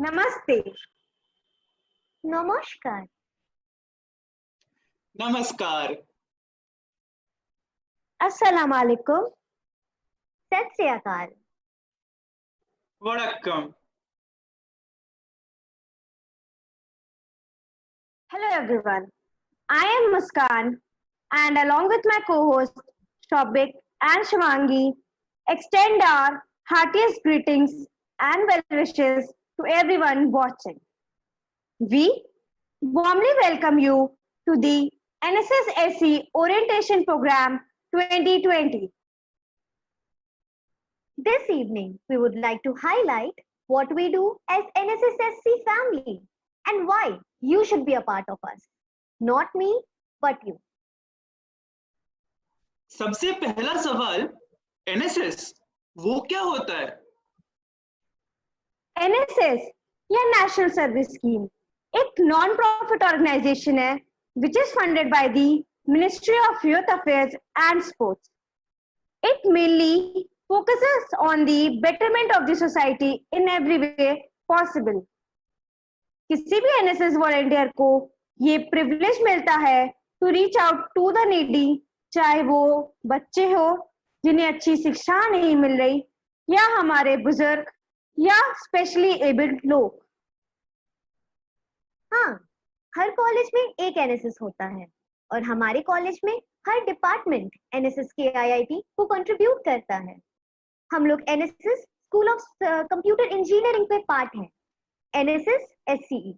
नमस्ते. Namaskar. Namaskar. Assalamu alaikum. Sat Sri Akal. Vanakkam. Hello everyone. I am Muskan and along with my co-host Shobik and Shivangi extend our heartiest greetings and well wishes to everyone watching. We warmly welcome you to the NSS SCE Orientation Program 2020. This evening, we would like to highlight what we do as NSS SCE family and why you should be a part of us. Not me, but you. सबसे पहला सवाल NSS वो क्या होता है? NSS या national service scheme एक non profit organisation है which is funded by the Ministry of Youth Affairs and Sports. It mainly focuses on the betterment of the society in every way possible. किसी भी NSS volunteer को ये privilege मिलता है to reach out to the needy, चाहे वो बच्चे हो जिन्हें अच्छी शिक्षा नहीं मिल रही या हमारे बुजुर्ग या स्पेशली एबल्ड लोग. हाँ, हर कॉलेज में एक NSS होता है और हमारे कॉलेज में हर डिपार्टमेंट NSS KIIT को कंट्रीब्यूट करता है. हम लोग NSS school of computer engineering पे पार्ट हैं, NSS SCE.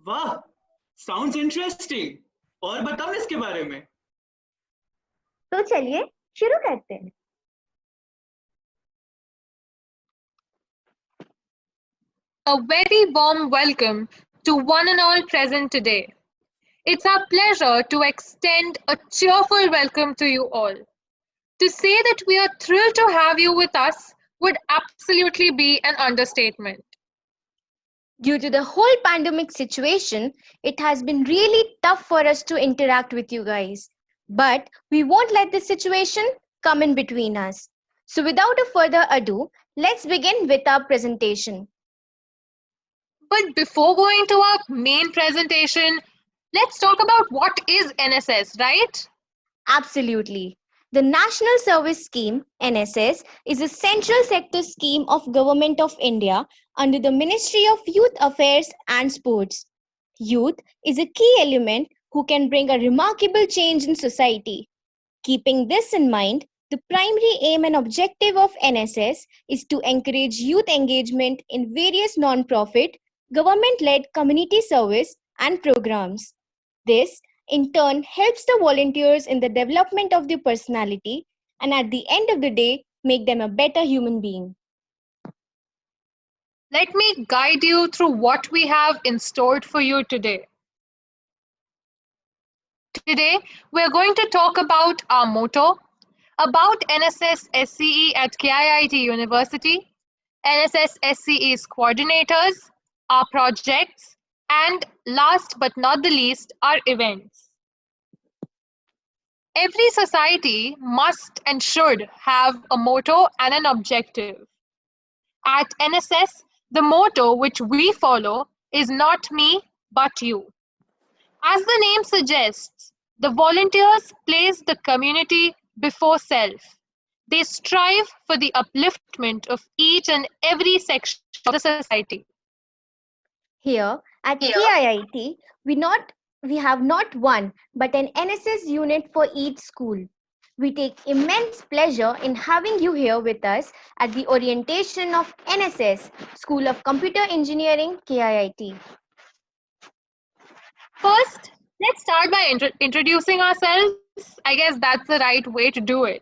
वाह, sounds interesting. और बताओ इसके बारे में. तो चलिए शुरू करते हैं. A very warm welcome to one and all present today. It's our pleasure to extend a cheerful welcome to you all. To say that we are thrilled to have you with us would absolutely be an understatement. Due to the whole pandemic situation, it has been really tough for us to interact with you guys. But we won't let this situation come in between us. So without a further ado, let's begin with our presentation. But before going to our main presentation, let's talk about what is NSS, right? Absolutely. The National Service Scheme, NSS, is a central sector scheme of Government of India under the Ministry of Youth Affairs and Sports. Youth is a key element who can bring a remarkable change in society. Keeping this in mind, the primary aim and objective of NSS is to encourage youth engagement in various non-profit, government-led community service and programs. This, in turn, helps the volunteers in the development of their personality and at the end of the day, make them a better human being. Let me guide you through what we have in store for you today. Today, we're going to talk about our motto, about NSS SCE at KIIT University, NSS SCE's coordinators, our projects, and last but not the least, our events. Every society must and should have a motto and an objective. At NSS, the motto which we follow is not me, but you. As the name suggests, the volunteers place the community before self. They strive for the upliftment of each and every section of the society. Here at KIIT, we have not one but an NSS unit for each school. We take immense pleasure in having you here with us at the orientation of NSS, School of Computer Engineering, KIIT. First, let's start by introducing ourselves. I guess that's the right way to do it.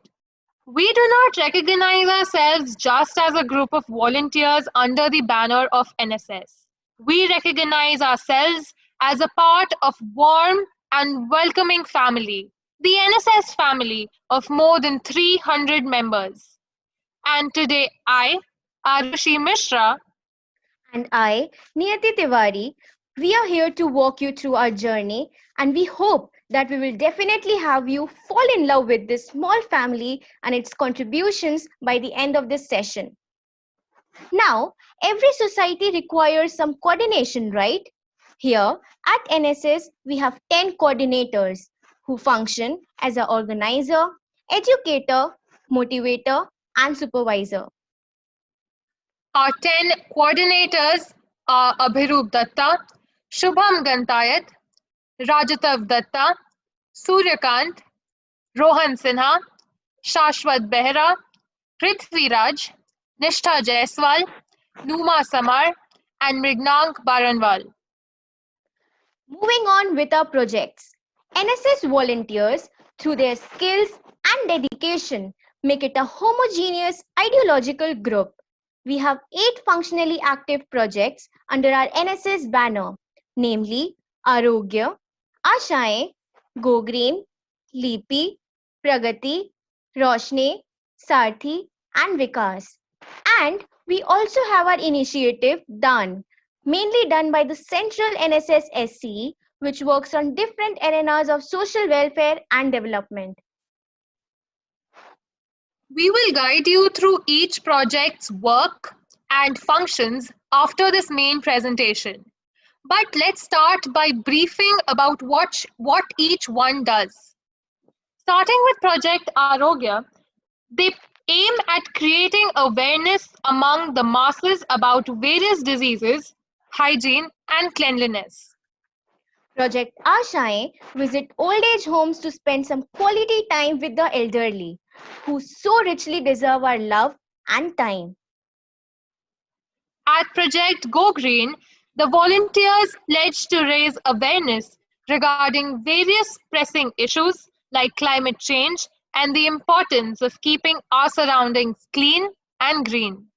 We do not recognize ourselves just as a group of volunteers under the banner of NSS. We recognize ourselves as a part of warm and welcoming family, the NSS family of more than 300 members. And today I, Arushi Mishra, and I, Niyati Tiwari, we are here to walk you through our journey, and we hope that we will definitely have you fall in love with this small family and its contributions by the end of this session. Now, every society requires some coordination, right? Here at NSS, we have 10 coordinators who function as an organizer, educator, motivator, and supervisor. Our 10 coordinators are Abhirup Datta, Shubham Gantayat, Rajatav Datta, Suryakant, Rohan Sinha, Shashwat Behra, Prithvi Raj, Nishtha Jaiswal, Numa Samar, and Mrignank Baranwal. Moving on with our projects. NSS volunteers, through their skills and dedication, make it a homogeneous ideological group. We have 8 functionally active projects under our NSS banner, namely Aarogya, Ashaएं, Go Green, Lipi, Pragati, Roshni, Sarthi, and Vikas. And we also have our initiative DAAN, mainly done by the Central NSS SCE, which works on different arenas of social welfare and development. We will guide you through each project's work and functions after this main presentation. But let's start by briefing about what each one does. Starting with Project Aarogya, they aim at creating awareness among the masses about various diseases, hygiene, and cleanliness. Project Ashaएं visit old age homes to spend some quality time with the elderly, who so richly deserve our love and time. At Project Go Green, the volunteers pledge to raise awareness regarding various pressing issues like climate change and the importance of keeping our surroundings clean and green.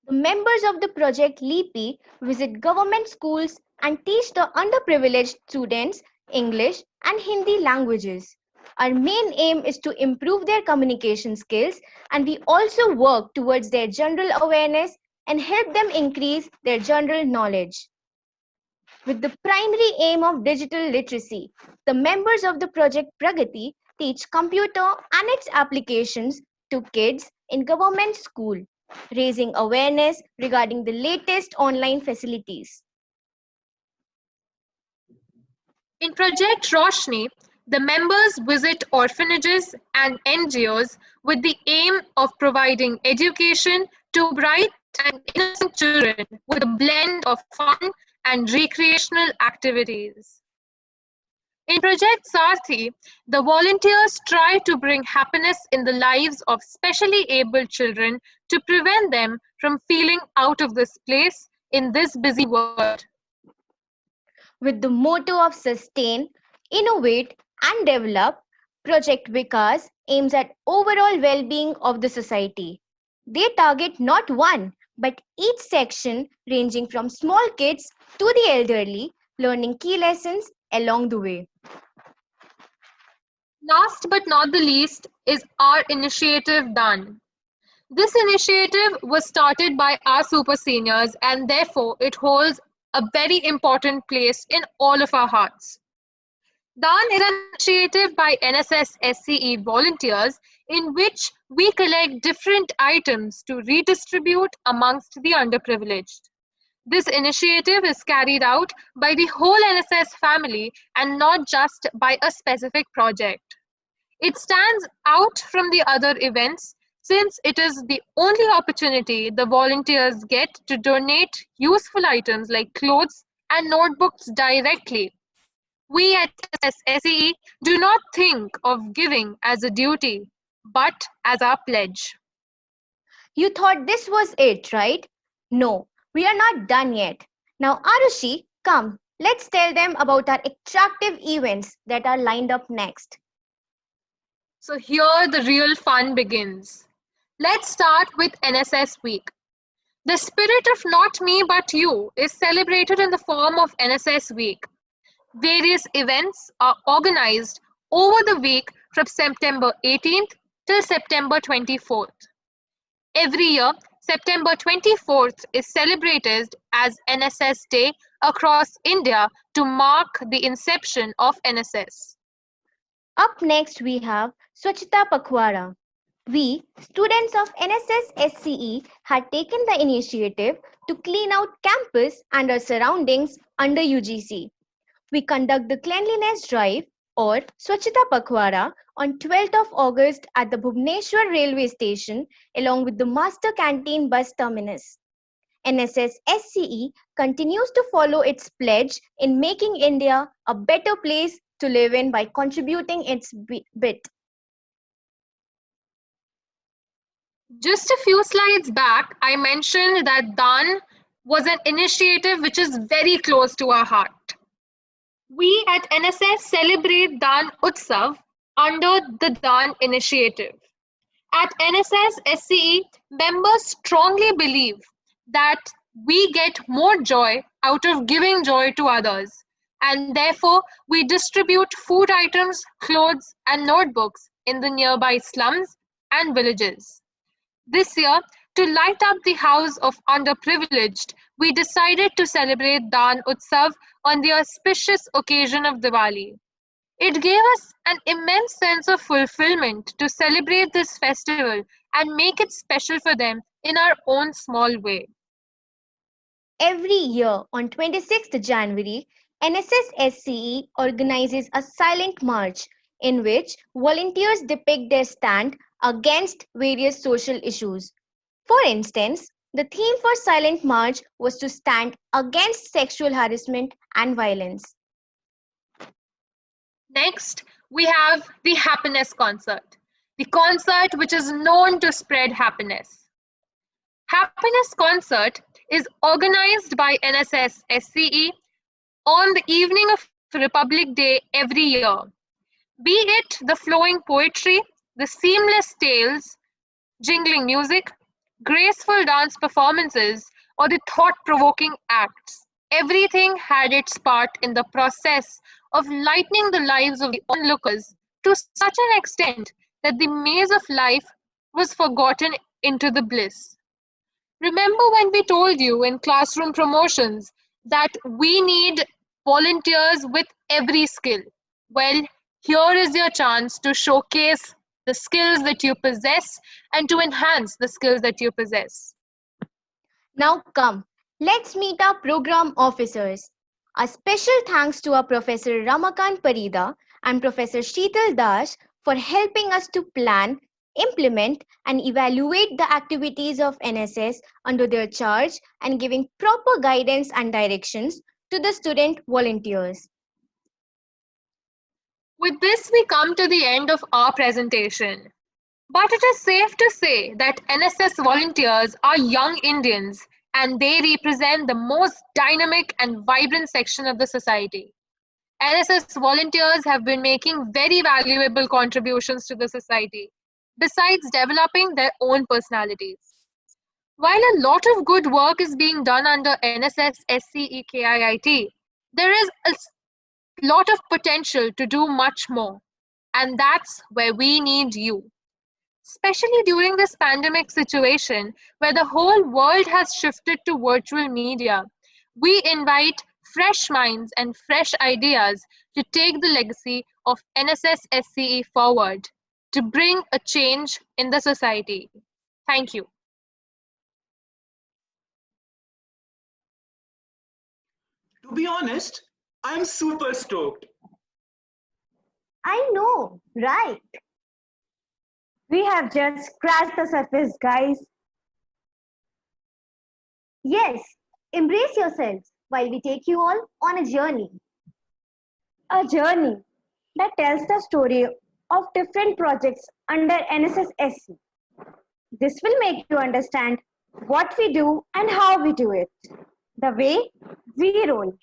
The members of the Project Lipi visit government schools and teach the underprivileged students English and Hindi languages. Our main aim is to improve their communication skills, and we also work towards their general awareness and help them increase their general knowledge. With the primary aim of digital literacy, the members of the Project Pragati teach computer and its applications to kids in government school, raising awareness regarding the latest online facilities. In Project Roshni, the members visit orphanages and NGOs with the aim of providing education to bright and innocent children with a blend of fun and recreational activities. In Project Sarthi, the volunteers try to bring happiness in the lives of specially abled children to prevent them from feeling out of this place in this busy world. With the motto of sustain, innovate, and develop, Project Vikas aims at overall well-being of the society. They target not one, but each section ranging from small kids to the elderly, learning key lessons along the way. Last but not the least is our initiative DAAN. This initiative was started by our super seniors, and therefore it holds a very important place in all of our hearts. DAAN is an initiative by NSS SCE volunteers in which we collect different items to redistribute amongst the underprivileged. This initiative is carried out by the whole NSS family and not just by a specific project. It stands out from the other events since it is the only opportunity the volunteers get to donate useful items like clothes and notebooks directly. We at NSS SCE do not think of giving as a duty, but as our pledge. You thought this was it, right? No, we are not done yet. Now, Arushi, come, let's tell them about our attractive events that are lined up next. So here the real fun begins. Let's start with NSS Week. The spirit of not me but you is celebrated in the form of NSS Week. Various events are organized over the week from September 18th till September 24th. Every year, September 24th is celebrated as NSS Day across India to mark the inception of NSS. Up next, we have Swachhata Pakhwara. We, students of NSS SCE, had taken the initiative to clean out campus and our surroundings under UGC. We conduct the cleanliness drive or Swachhata Pakhwara on 12th of August at the Bhubaneswar railway station along with the master canteen bus terminus. NSS SCE continues to follow its pledge in making India a better place to live in by contributing its bit. Just a few slides back, I mentioned that DAAN was an initiative which is very close to our heart. We at NSS celebrate DAAN UTSAV under the DAAN initiative. At NSS SCE, members strongly believe that we get more joy out of giving joy to others, and therefore we distribute food items, clothes, and notebooks in the nearby slums and villages. This year, to light up the house of underprivileged, we decided to celebrate DAAN UTSAV on the auspicious occasion of Diwali. It gave us an immense sense of fulfillment to celebrate this festival and make it special for them in our own small way. Every year on 26th January, NSS SCE organizes a silent march in which volunteers depict their stand against various social issues. For instance, the theme for Silent March was to stand against sexual harassment and violence. Next, we have the Happiness Concert, the concert which is known to spread happiness. Happiness Concert is organized by NSS SCE on the evening of Republic Day every year. Be it the flowing poetry, the seamless tales, jingling music, graceful dance performances, or the thought-provoking acts, everything had its part in the process of lightening the lives of the onlookers to such an extent that the maze of life was forgotten into the bliss. Remember when we told you in classroom promotions that we need volunteers with every skill? Well, here is your chance to showcase the skills that you possess and to enhance the skills that you possess. Now come, let's meet our program officers. A special thanks to our Professor Ramakant Parida and Professor Sheetal Das for helping us to plan, implement and evaluate the activities of NSS under their charge and giving proper guidance and directions to the student volunteers. With this, we come to the end of our presentation. But it is safe to say that NSS volunteers are young Indians and they represent the most dynamic and vibrant section of the society. NSS volunteers have been making very valuable contributions to the society, besides developing their own personalities. While a lot of good work is being done under NSS SCE KIIT, there is a lot of potential to do much more, and that's where we need you. Especially during this pandemic situation where the whole world has shifted to virtual media, we invite fresh minds and fresh ideas to take the legacy of NSS SCE forward to bring a change in the society. Thank you. To be honest, I'm super stoked. I know, right? We have just scratched the surface, guys. Yes, embrace yourselves while we take you all on a journey. A journey that tells the story of different projects under NSS SC. This will make you understand what we do and how we do it, the way we roll.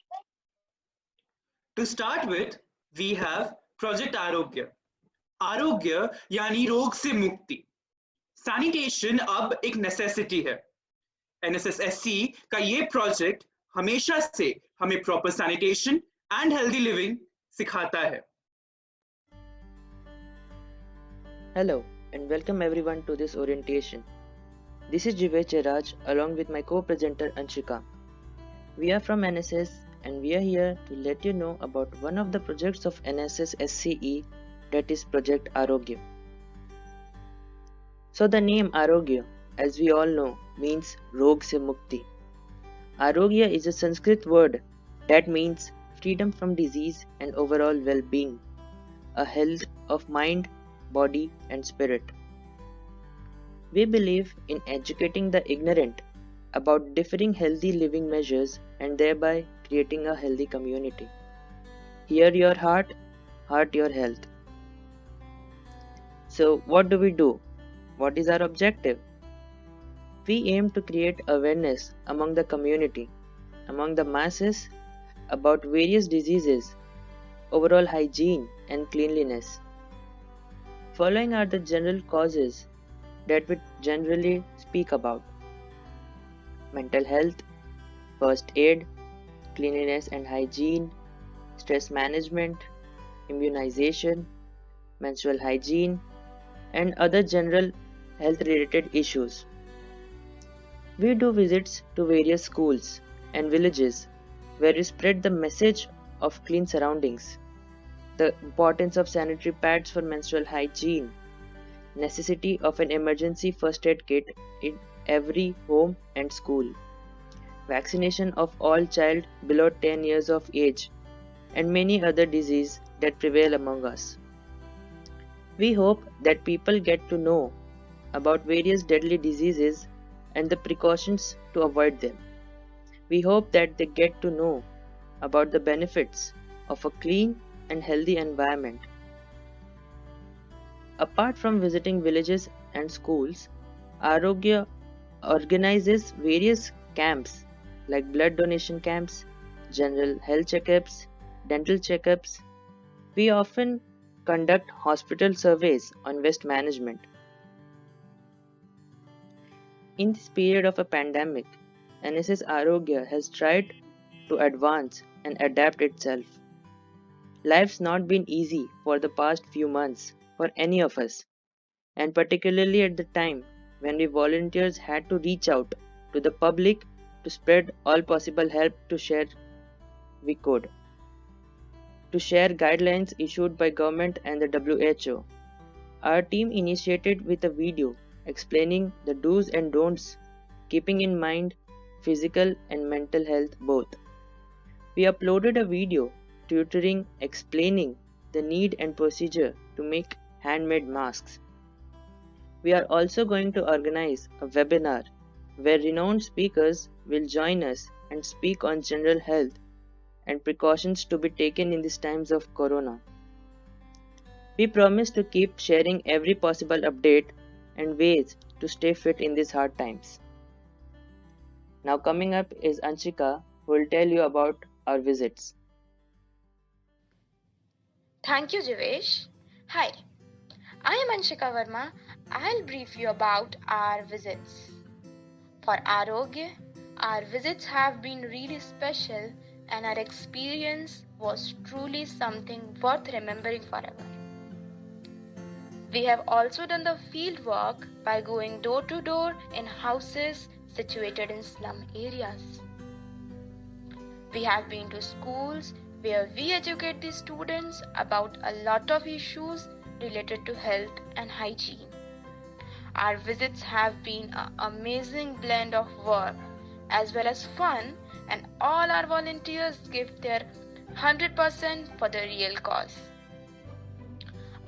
To start with, we have Project Aarogya. आरोग्य यानी रोग से मुक्ति. Sanitation अब एक necessity है. NSS SC का ये प्रोजेक्ट हमेशा से हमें proper sanitation and healthy living सिखाता है. Hello and welcome everyone to this orientation. This is Jivesh Jairaj along with my co-presenter Anshika. We are from NSS and we are here to let you know about one of the projects of NSS SCE, that is Project Aarogya. So the name Aarogya, as we all know, means Rog se Mukti. Aarogya is a Sanskrit word that means freedom from disease and overall well-being, a health of mind, body and spirit. We believe in educating the ignorant about differing healthy living measures and thereby creating a healthy community. Hear your heart, heart your health. So what do? What is our objective? We aim to create awareness among the community, among the masses about various diseases, overall hygiene and cleanliness. Following are the general causes that we generally speak about: mental health, first aid, cleanliness and hygiene, stress management, immunization, menstrual hygiene, and other general health related issues. We do visits to various schools and villages where we spread the message of clean surroundings, the importance of sanitary pads for menstrual hygiene, necessity of an emergency first aid kit in every home and school, vaccination of all child below 10 years of age, and many other diseases that prevail among us. We hope that people get to know about various deadly diseases and the precautions to avoid them. We hope that they get to know about the benefits of a clean and healthy environment. Apart from visiting villages and schools, Aarogya organizes various camps like blood donation camps, general health checkups, dental checkups. We often conduct hospital surveys on waste management. In this period of a pandemic, NSS Aarogya has tried to advance and adapt itself. Life's not been easy for the past few months for any of us, and particularly at the time when we volunteers had to reach out to the public to spread all possible help to share we could. To share guidelines issued by government and the WHO. Our team initiated with a video explaining the do's and don'ts, keeping in mind physical and mental health both. We uploaded a video tutoring explaining the need and procedure to make handmade masks. We are also going to organize a webinar where renowned speakers will join us and speak on general health and precautions to be taken in these times of corona. We promise to keep sharing every possible update and ways to stay fit in these hard times. Now coming up is Anshika, who will tell you about our visits. Thank you, Jivesh. Hi, I am Anshika Verma. I'll brief you about our visits. For Aarogya, our visits have been really special and our experience was truly something worth remembering forever. We have also done the field work by going door to door in houses situated in slum areas. We have been to schools where we educate the students about a lot of issues related to health and hygiene. Our visits have been an amazing blend of work as well as fun, and all our volunteers give their 100% for the real cause.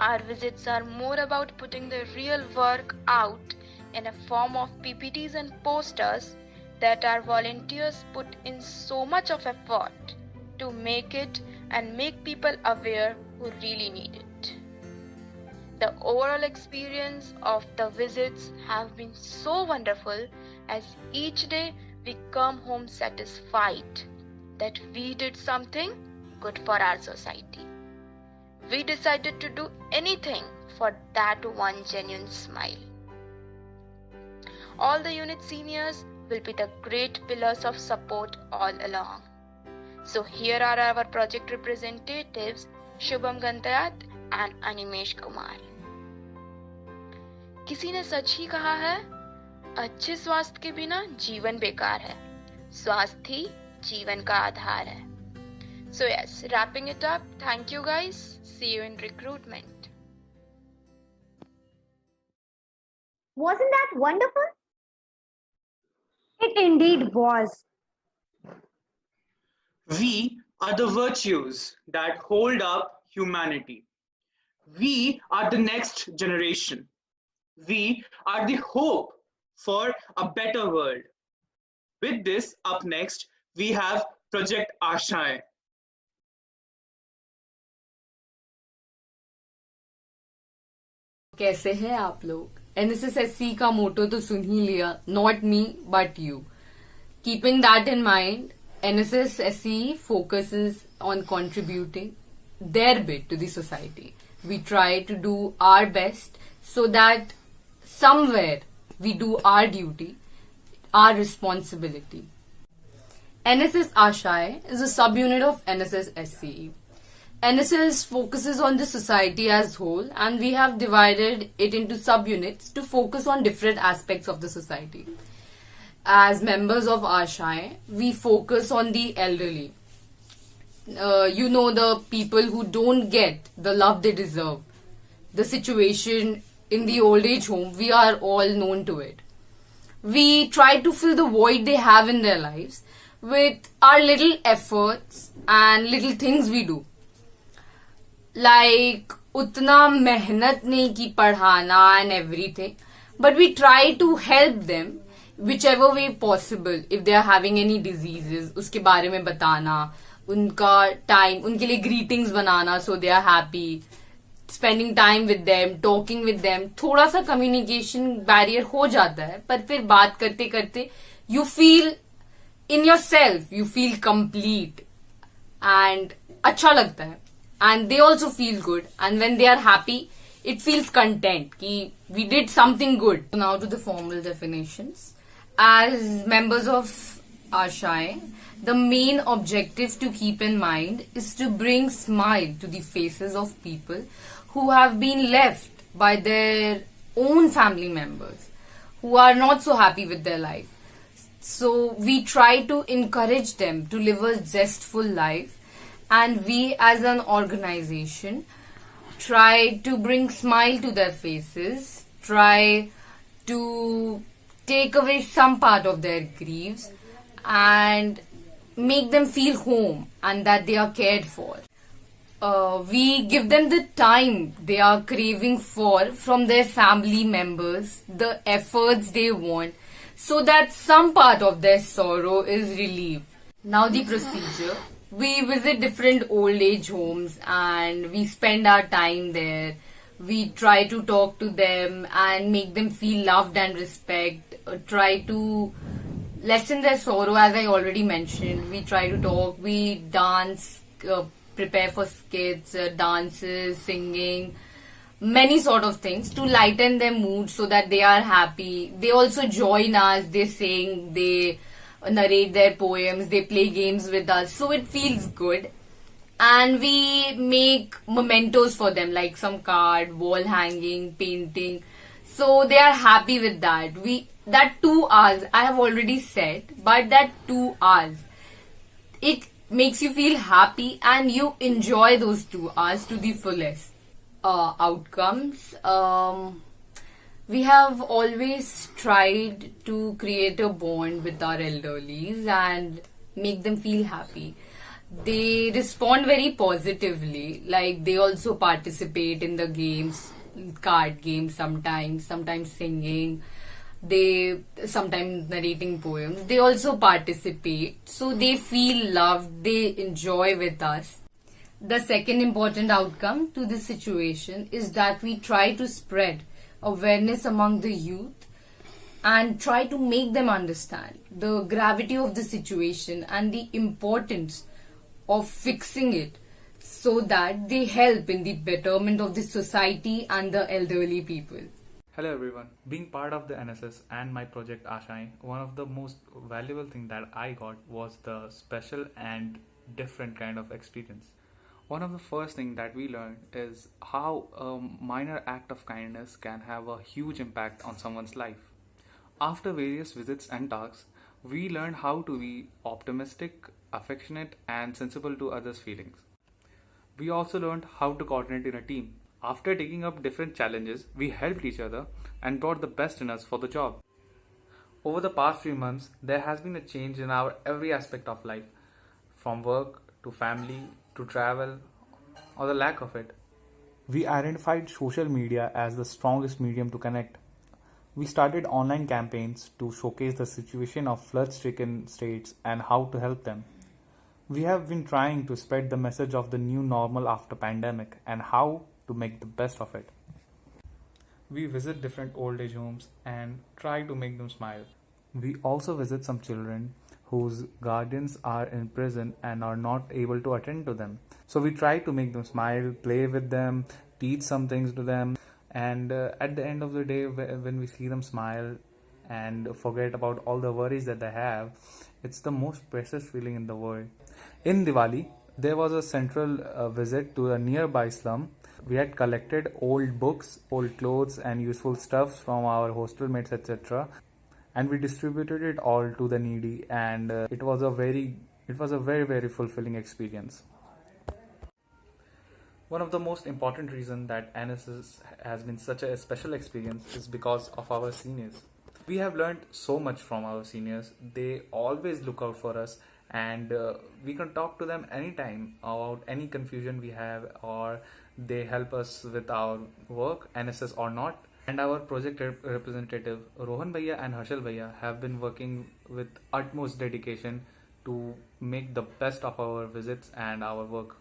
Our visits are more about putting the real work out in a form of PPTs and posters that our volunteers put in so much of effort to make it and make people aware who really need it. The overall experience of the visits have been so wonderful, as each day we come home satisfied that we did something good for our society. We decided to do anything for that one genuine smile. All the unit seniors will be the great pillars of support all along. So here are our project representatives, Shubham Gantayat and Animesh Kumar. किसी ने सच ही कहा है, अच्छे स्वास्थ्य के बिना जीवन बेकार है. स्वास्थ्य ही जीवन का आधार है. So yes, wrapping it up, thank you guys. See you in recruitment. Wasn't that wonderful? It indeed was. We are the virtues that hold up humanity. We are the next generation. We are the hope for a better world. With this, up next, we have Project Ashaएं. कैसे हैं आप लोग? NSS SC का मोटो तो सुन ही लिया, not me but you. Keeping that in mind, NSS SCE focuses on contributing their bit to the society. We try to do our best so that somewhere we do our duty, our responsibility. NSS Ashaएं is a subunit of NSS SCE. NSS focuses on the society as whole, and we have divided it into subunits to focus on different aspects of the society. As members of Ashaएं, we focus on the elderly. The people who don't get the love they deserve. The situation in the old age home, we are all known to it. We try to fill the void they have in their lives with our little efforts and little things we do. Like, utna mehnat nahi ki padhana and everything, but we try to help them whichever way possible. If they are having any diseases, उसके बारे में बताना, उनका time, उनके लिए greetings banana so they are happy, spending time with them, talking with them. थोड़ा सा communication barrier हो जाता है, पर फिर बात करते करते you feel in yourself, you feel complete and अच्छा लगता है. And they also feel good, and when they are happy, it feels content कि we did something good. Now to the formal definitions. As members of Ashaएं, the main objective to keep in mind is to bring smile to the faces of people who have been left by their own family members, who are not so happy with their life. So we try to encourage them to live a zestful life, and we as an organization try to bring smile to their faces, try to take away some part of their griefs and make them feel home and that they are cared for. We give them the time they are craving for from their family members, the efforts they want, so that some part of their sorrow is relieved. Now the procedure. We visit different old age homes and we spend our time there. We try to talk to them and make them feel loved and respect. Try to lessen their sorrow, as I already mentioned. We try to talk, we dance, prepare for skits, dances, singing, many sort of things to lighten their mood so that they are happy. They also join us, they sing, they narrate their poems, they play games with us, so it feels good. And we make mementos for them, like some card, wall hanging, painting, so they are happy with that. That 2 hours I have already said, but that 2 hours, it makes you feel happy and you enjoy those 2 hours to the fullest. Outcomes. We have always tried to create a bond with our elderlies and make them feel happy. They respond very positively, like they also participate in the games, card games sometimes singing, they sometimes narrating poems. They also participate, so they feel loved, they enjoy with us. The second important outcome to this situation is that we try to spread awareness among the youth and try to make them understand the gravity of the situation and the importance of fixing it so that they help in the betterment of the society and the elderly people. Hello everyone. Being part of the NSS and my project Ashaएं, one of the most valuable thing that I got was the special and different kind of experience. One of the first thing that we learned is how a minor act of kindness can have a huge impact on someone's life. After various visits and talks, we learned how to be optimistic, affectionate and sensible to others' feelings. We also learned how to coordinate in a team After taking up different challenges, we helped each other and brought the best in us for the job. Over the past few months, there has been a change in our every aspect of life, from work to family to travel or the lack of it. We identified social media as the strongest medium to connect. We started online campaigns to showcase the situation of flood-stricken states and how to help them. We have been trying to spread the message of the new normal after pandemic and how to make the best of it. We visit different old age homes and try to make them smile. We also visit some children whose guardians are in prison and are not able to attend to them. So we try to make them smile, play with them, teach some things to them, and at the end of the day, when we see them smile and forget about all the worries that they have, it's the most precious feeling in the world. In Diwali, there was a central visit to a nearby slum. We had collected old books, old clothes, and useful stuffs from our hostel mates, etc., and we distributed it all to the needy. And it was a very fulfilling experience. One of the most important reasons that NSS has been such a special experience is because of our seniors. We have learned so much from our seniors. They always look out for us, and we can talk to them anytime about any confusion we have, or they help us with our work, NSS or not. And our project representative Rohan Bhaiya and Harshal Bhaiya have been working with utmost dedication to make the best of our visits and our work.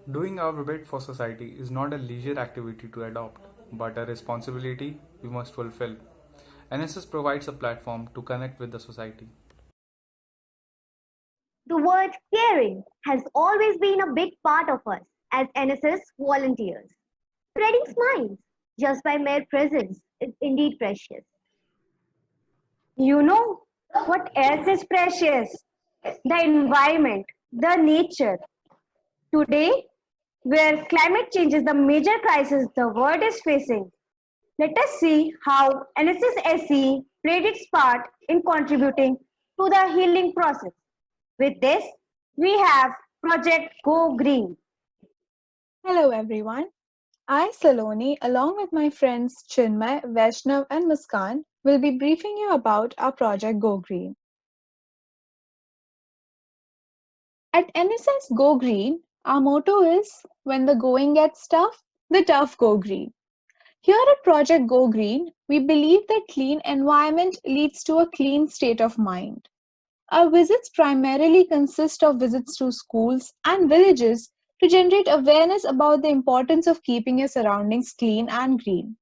Doing our bit for society is not a leisure activity to adopt, but a responsibility we must fulfill. NSS provides a platform to connect with the society. The word caring has always been a big part of us as NSS volunteers. Spreading smiles just by mere presence is indeed precious. You know what else is precious? The environment, the nature. Today, where climate change is the major crisis the world is facing, let us see how NSS SCE played its part in contributing to the healing process. With this, we have Project Go Green. Hello everyone. I, Saloni, along with my friends Chinmay, Vaishnav and Muskan, will be briefing you about our project Go Green. At NSS Go Green, our motto is, when the going gets tough, the tough go green. Here at Project Go Green, we believe that clean environment leads to a clean state of mind. Our visits primarily consist of visits to schools and villages to generate awareness about the importance of keeping your surroundings clean and green.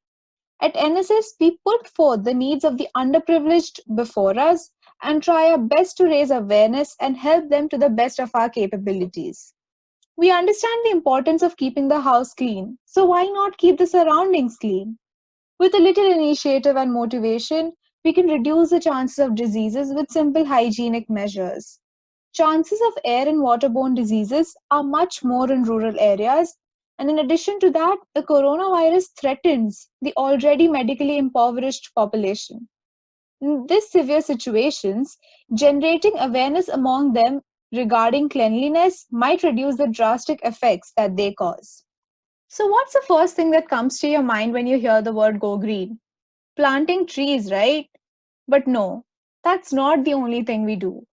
At NSS, we put forth the needs of the underprivileged before us and try our best to raise awareness and help them to the best of our capabilities. We understand the importance of keeping the house clean, so why not keep the surroundings clean? With a little initiative and motivation, we can reduce the chances of diseases with simple hygienic measures. Chances of air and waterborne diseases are much more in rural areas, and in addition to that, the coronavirus threatens the already medically impoverished population. In these severe situations, generating awareness among them regarding cleanliness might reduce the drastic effects that they cause. So what's the first thing that comes to your mind when you hear the word go green? Planting trees, right? But no, that's not the only thing we do.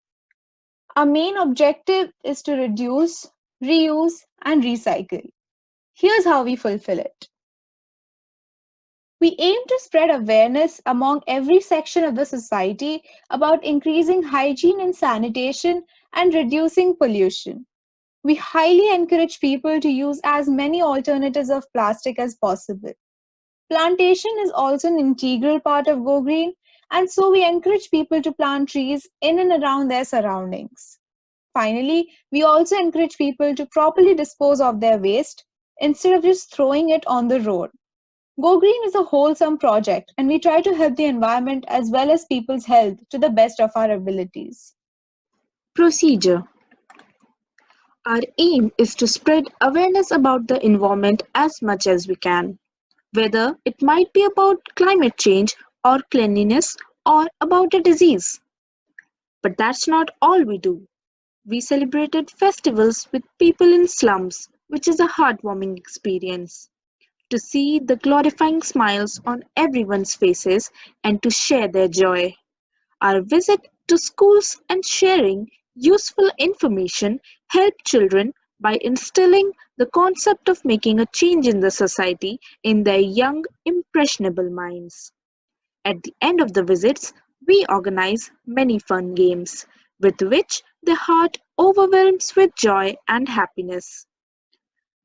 Our main objective is to reduce, reuse, and recycle. Here's how we fulfill it. We aim to spread awareness among every section of the society about increasing hygiene and sanitation and reducing pollution. We highly encourage people to use as many alternatives of plastic as possible. Plantation is also an integral part of Go Green, and so we encourage people to plant trees in and around their surroundings. Finally, we also encourage people to properly dispose of their waste instead of just throwing it on the road. Go Green is a wholesome project, and we try to help the environment as well as people's health to the best of our abilities. Procedure. Our aim is to spread awareness about the environment as much as we can, whether it might be about climate change or cleanliness or about a disease. But that's not all we do. We celebrated festivals with people in slums, which is a heartwarming experience. to see the glorifying smiles on everyone's faces and to share their joy. Our visit to schools and sharing useful information help children by instilling the concept of making a change in the society in their young, impressionable minds. At the end of the visits, we organize many fun games, with which the heart overwhelms with joy and happiness.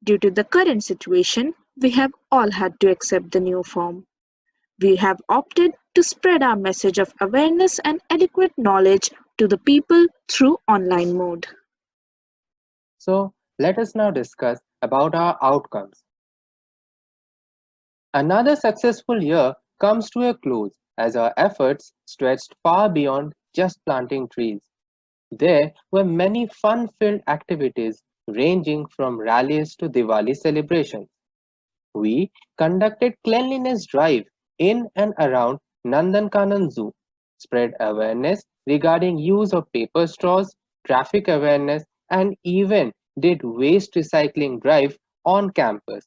Due to the current situation, we have all had to accept the new form. We have opted to spread our message of awareness and adequate knowledge to the people through online mode. So let us now discuss about our outcomes. Another successful year comes to a close as our efforts stretched far beyond just planting trees. There were many fun-filled activities ranging from rallies to Diwali celebrations. We conducted cleanliness drive in and around Nandankanan Zoo, spread awareness regarding use of paper straws, traffic awareness, and even did waste recycling drive on campus.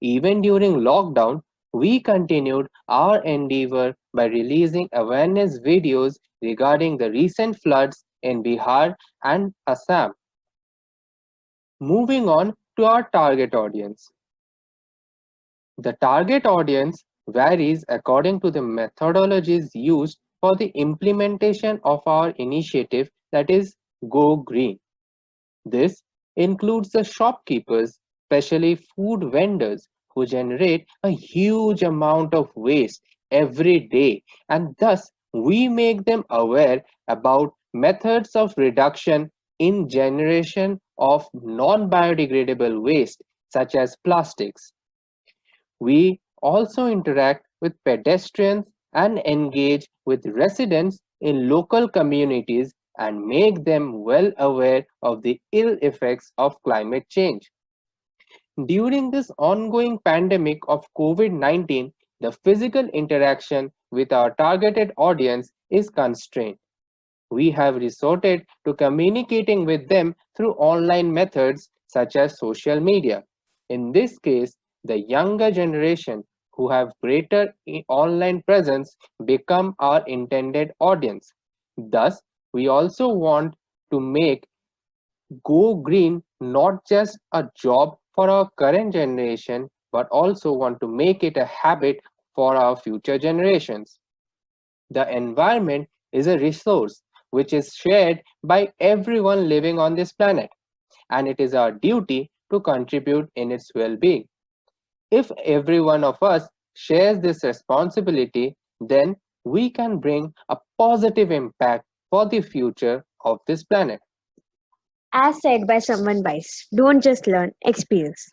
Even during lockdown, we continued our endeavor by releasing awareness videos regarding the recent floods in Bihar and Assam. Moving on to our target audience. The target audience varies according to the methodologies used for the implementation of our initiative, that is Go Green. This includes the shopkeepers, especially food vendors, who generate a huge amount of waste every day, and thus we make them aware about methods of reduction in generation of non-biodegradable waste such as plastics. We also interact with pedestrians and engage with residents in local communities and make them well aware of the ill effects of climate change. During this ongoing pandemic of COVID-19, the physical interaction with our targeted audience is constrained. We have resorted to communicating with them through online methods such as social media. In this case, the younger generation who have greater online presence become our intended audience. Thus, we also want to make Go Green not just a job for our current generation, but also want to make it a habit for our future generations. The environment is a resource which is shared by everyone living on this planet, and it is our duty to contribute in its well-being. If every one of us shares this responsibility, then we can bring a positive impact for the future of this planet. As said by someone wise, don't just learn, experience.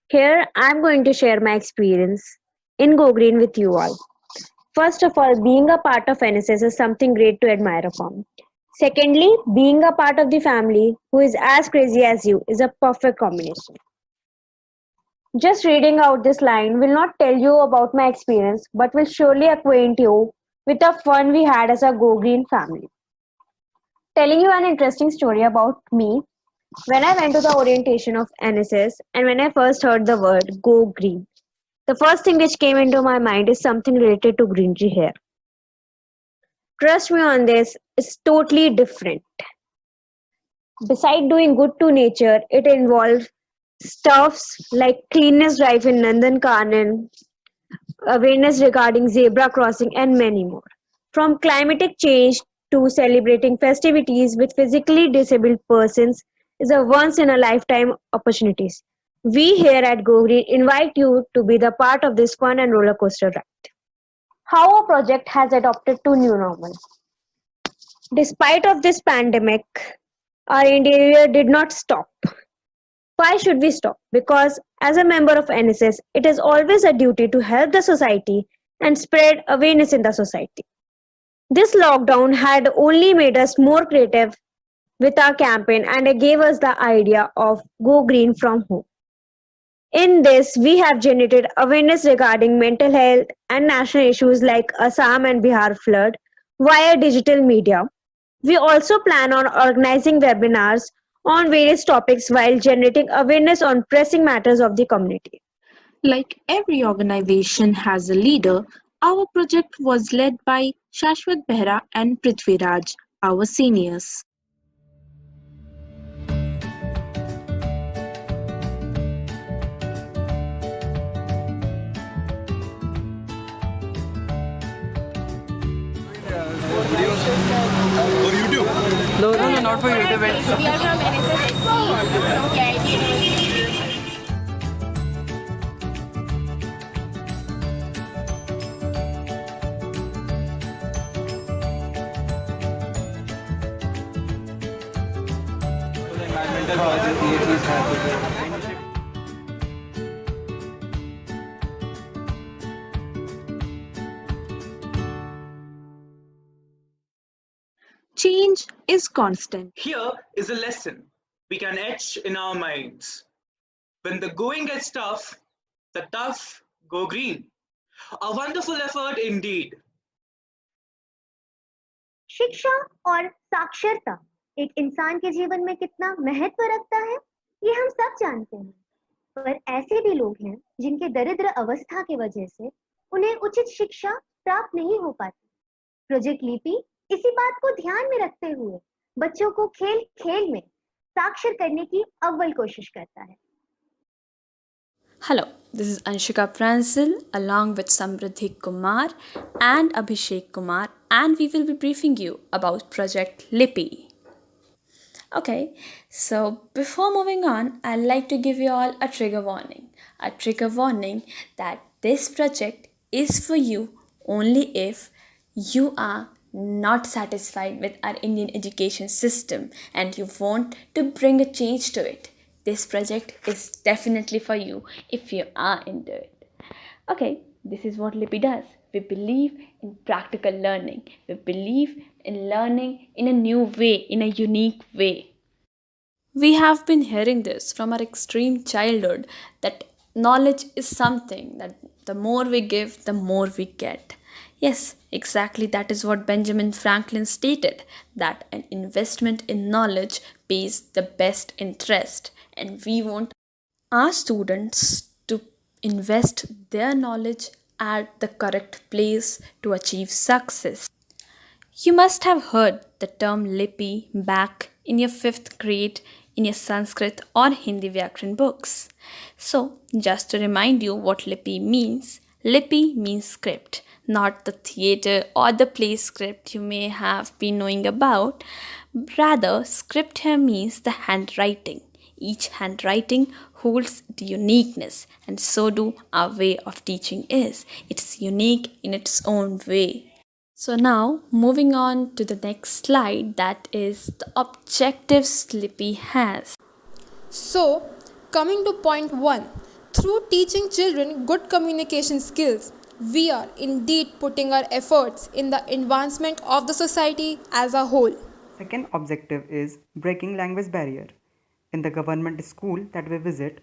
Here, I'm going to share my experience in Go Green with you all. First of all, being a part of NSS is something great to admire upon. Secondly, being a part of the family who is as crazy as you is a perfect combination. Just reading out this line will not tell you about my experience, but will surely acquaint you with the fun we had as a Go Green family. Telling you an interesting story about me, when I went to the orientation of NSS and when I first heard the word Go Green, the first thing which came into my mind is something related to greenery here. Trust me on this, it's totally different. Besides doing good to nature, it involves stuffs like cleanness drive in Nandankanan, awareness regarding zebra crossing, and many more. From climatic change to celebrating festivities with physically disabled persons is a once in a lifetime opportunities. We here at Go Green invite you to be the part of this fun and roller coaster ride. How our project has adopted to new normal. Despite of this pandemic, our endeavor did not stop. Why should we stop? Because as a member of NSS, it is always a duty to help the society and spread awareness in the society. This lockdown had only made us more creative with our campaign and it gave us the idea of Go Green from Home. In this, we have generated awareness regarding mental health and national issues like Assam and Bihar flood via digital media. We also plan on organizing webinars on various topics while generating awareness on pressing matters of the community. Like every organization has a leader, our project was led by Shashwat Behra and Prithviraj, our seniors. For YouTube? No, not for YouTube. We are from NSS SCE from KIIT University. Environmental project PhDs have. Change is constant. Here is a lesson we can etch in our minds. When the going gets tough, the tough go green. A wonderful effort indeed. शिक्षा और साक्षरता एक इंसान के जीवन में कितना महत्व रखता है ये हम सब जानते हैं, पर ऐसे भी लोग हैं जिनके दरिद्र अवस्था की वजह से उन्हें उचित शिक्षा प्राप्त नहीं हो पाती। प्रोजेक्ट लिपि इसी बात को ध्यान में रखते हुए बच्चों को खेल खेल में साक्षर करने की अव्वल कोशिश करता है। Hello, this is Anshika Pransil along with Samriddhi Kumar and Abhishek Kumar, and we will be briefing you about Project Lippy. Okay, so before moving on, I'd like to give you all a trigger warning. A trigger warning that this project is for you only if you are not satisfied with our Indian education system and you want to bring a change to it. This project is definitely for you if you are into it. Okay, this is what Lippy does. We believe in practical learning. We believe in learning in a new way, in a unique way. We have been hearing this from our extreme childhood that knowledge is something that the more we give, the more we get. Yes, exactly that is what Benjamin Franklin stated, that an investment in knowledge pays the best interest, and we want our students to invest their knowledge at the correct place to achieve success. You must have heard the term Lippy back in your 5th grade in your Sanskrit or Hindi Vyakran books. So, just to remind you what Lippy means script, not the theatre or the play script you may have been knowing about. Rather, script here means the handwriting. Each handwriting holds the uniqueness, and so do our way of teaching is. It's unique in its own way. So now, moving on to the next slide, that is the objectives Lippy has. So, coming to point 1, through teaching children good communication skills, we are indeed putting our efforts in the advancement of the society as a whole. Second objective is breaking language barrier. In the government school that we visit,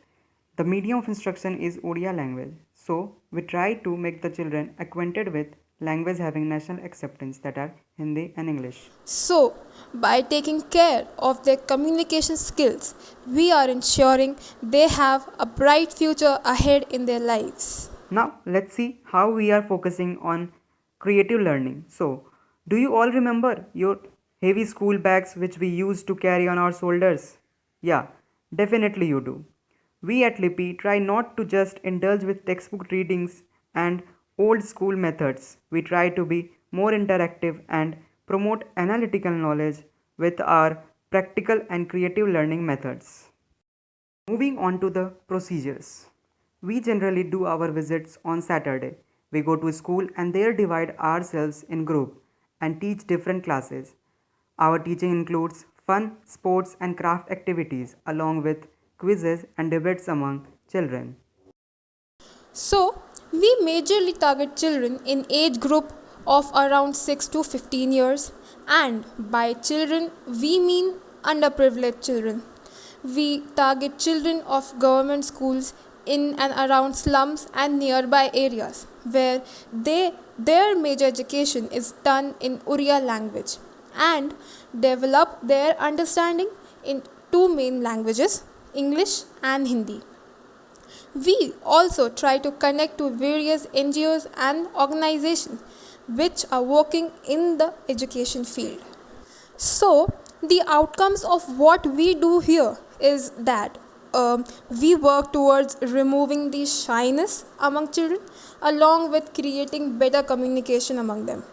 the medium of instruction is Odia language. So, we try to make the children acquainted with language having national acceptance, that are Hindi and English. So, by taking care of their communication skills, we are ensuring they have a bright future ahead in their lives. Now, let's see how we are focusing on creative learning. So, do you all remember your heavy school bags which we used to carry on our shoulders? Yeah, definitely you do. We at Lippy try not to just indulge with textbook readings and old school methods. We try to be more interactive and promote analytical knowledge with our practical and creative learning methods. Moving on to the procedures. We generally do our visits on Saturday. We go to school and there divide ourselves in group and teach different classes. Our teaching includes fun, sports and craft activities along with quizzes and debates among children. So, we majorly target children in age group of around 6 to 15 years, and by children we mean underprivileged children. We target children of government schools in and around slums and nearby areas where their major education is done in Oriya language and develop their understanding in two main languages, English and Hindi. We also try to connect to various NGOs and organizations which are working in the education field. So, the outcomes of what we do here is that we work towards removing the shyness among children along with creating better communication among them.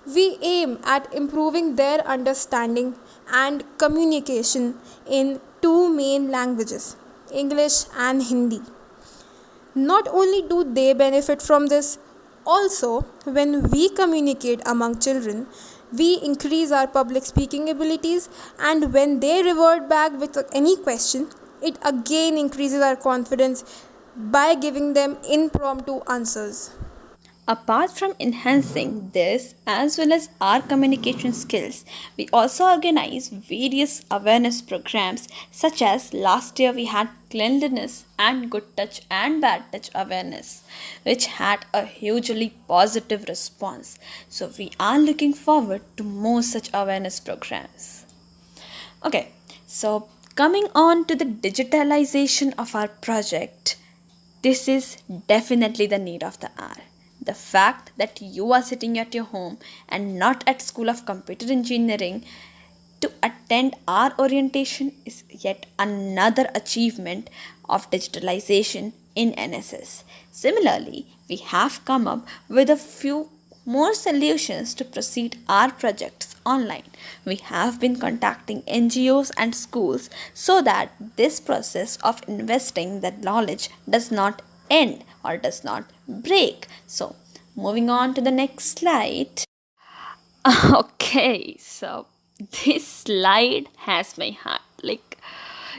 We aim at improving their understanding and communication in two main languages, English and Hindi. Not only do they benefit from this, also when we communicate among children, we increase our public speaking abilities, and when they revert back with any question, it again increases our confidence by giving them impromptu answers. Apart from enhancing this as well as our communication skills, we also organize various awareness programs, such as last year we had cleanliness and good touch and bad touch awareness, which had a hugely positive response. So we are looking forward to more such awareness programs. Okay, so coming on to the digitalization of our project, this is definitely the need of the hour. The fact that you are sitting at your home and not at School of Computer Engineering to attend our orientation is yet another achievement of digitalization in NSS. Similarly, we have come up with a few more solutions to proceed our projects online. We have been contacting NGOs and schools so that this process of investing the knowledge does not end or does not break. So, moving on to the next slide. Okay, so this slide has my heart. Like,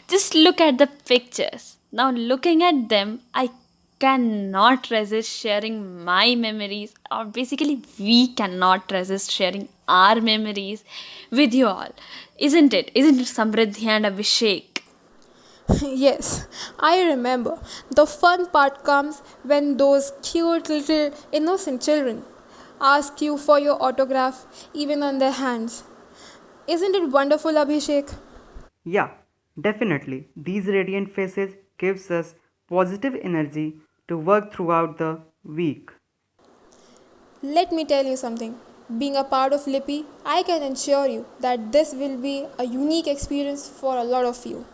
just look at the pictures. Now, looking at them, I cannot resist sharing my memories, or basically, we cannot resist sharing our memories with you all. Isn't it? Isn't it, Samriddhi and Abhishek? Yes, I remember. The fun part comes when those cute little innocent children ask you for your autograph even on their hands. Isn't it wonderful, Abhishek? Yeah, definitely. These radiant faces gives us positive energy to work throughout the week. Let me tell you something. Being a part of Lippy, I can assure you that this will be a unique experience for a lot of you.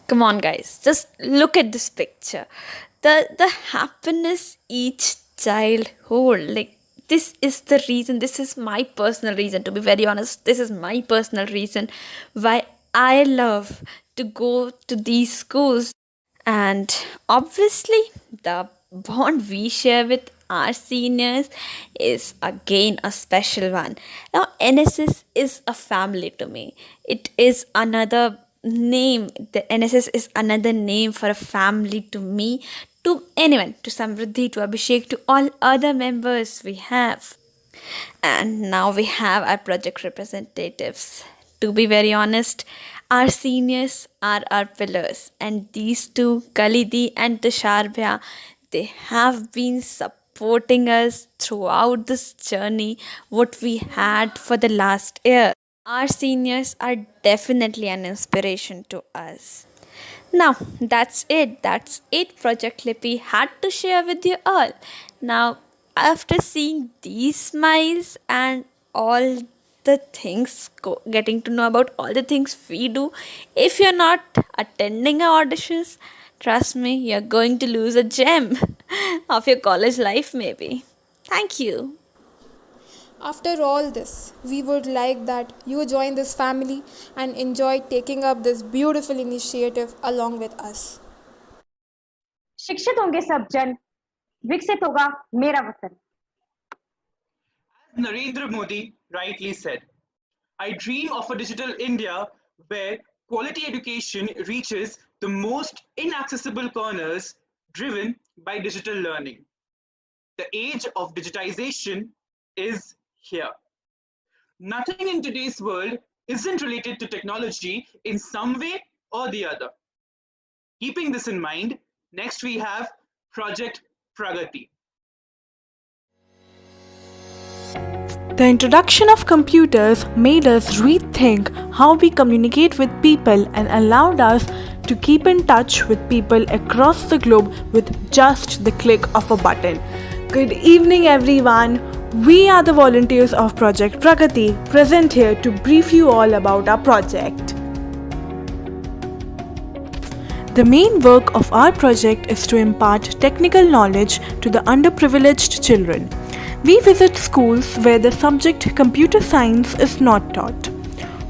Come on, guys, just look at this picture. The happiness each child hold. Like, this is the reason, this is my personal reason, to be very honest, this is my personal reason why I love to go to these schools. And obviously, the bond we share with our seniors is again a special one. Now, NSS is a family to me. It is another name. The NSS is another name for a family to me, to anyone, to Samriddhi, to Abhishek, to all other members we have. And now we have our project representatives. To be very honest, our seniors are our pillars, and these two, Kalidi and Tusharbhya, they have been supporting us throughout this journey what we had for the last year. Our seniors are definitely an inspiration to us. Now, that's it. That's it, Project Lippy had to share with you all. Now, after seeing these smiles and all the things, getting to know about all the things we do, if you're not attending our auditions, trust me, you're going to lose a gem of your college life, maybe. Thank you. After all this, we would like that you join this family and enjoy taking up this beautiful initiative along with us. शिक्षित होंगे सब जन, विकसित होगा मेरा वतन. As Narendra Modi rightly said, I dream of a digital India where quality education reaches the most inaccessible corners driven by digital learning. The age of digitization is here. Nothing in today's world isn't related to technology in some way or the other. Keeping this in mind, next we have Project Pragati. The introduction of computers made us rethink how we communicate with people and allowed us to keep in touch with people across the globe with just the click of a button. Good evening, everyone. We are the volunteers of Project Pragati, present here to brief you all about our project. The main work of our project is to impart technical knowledge to the underprivileged children. We visit schools where the subject computer science is not taught.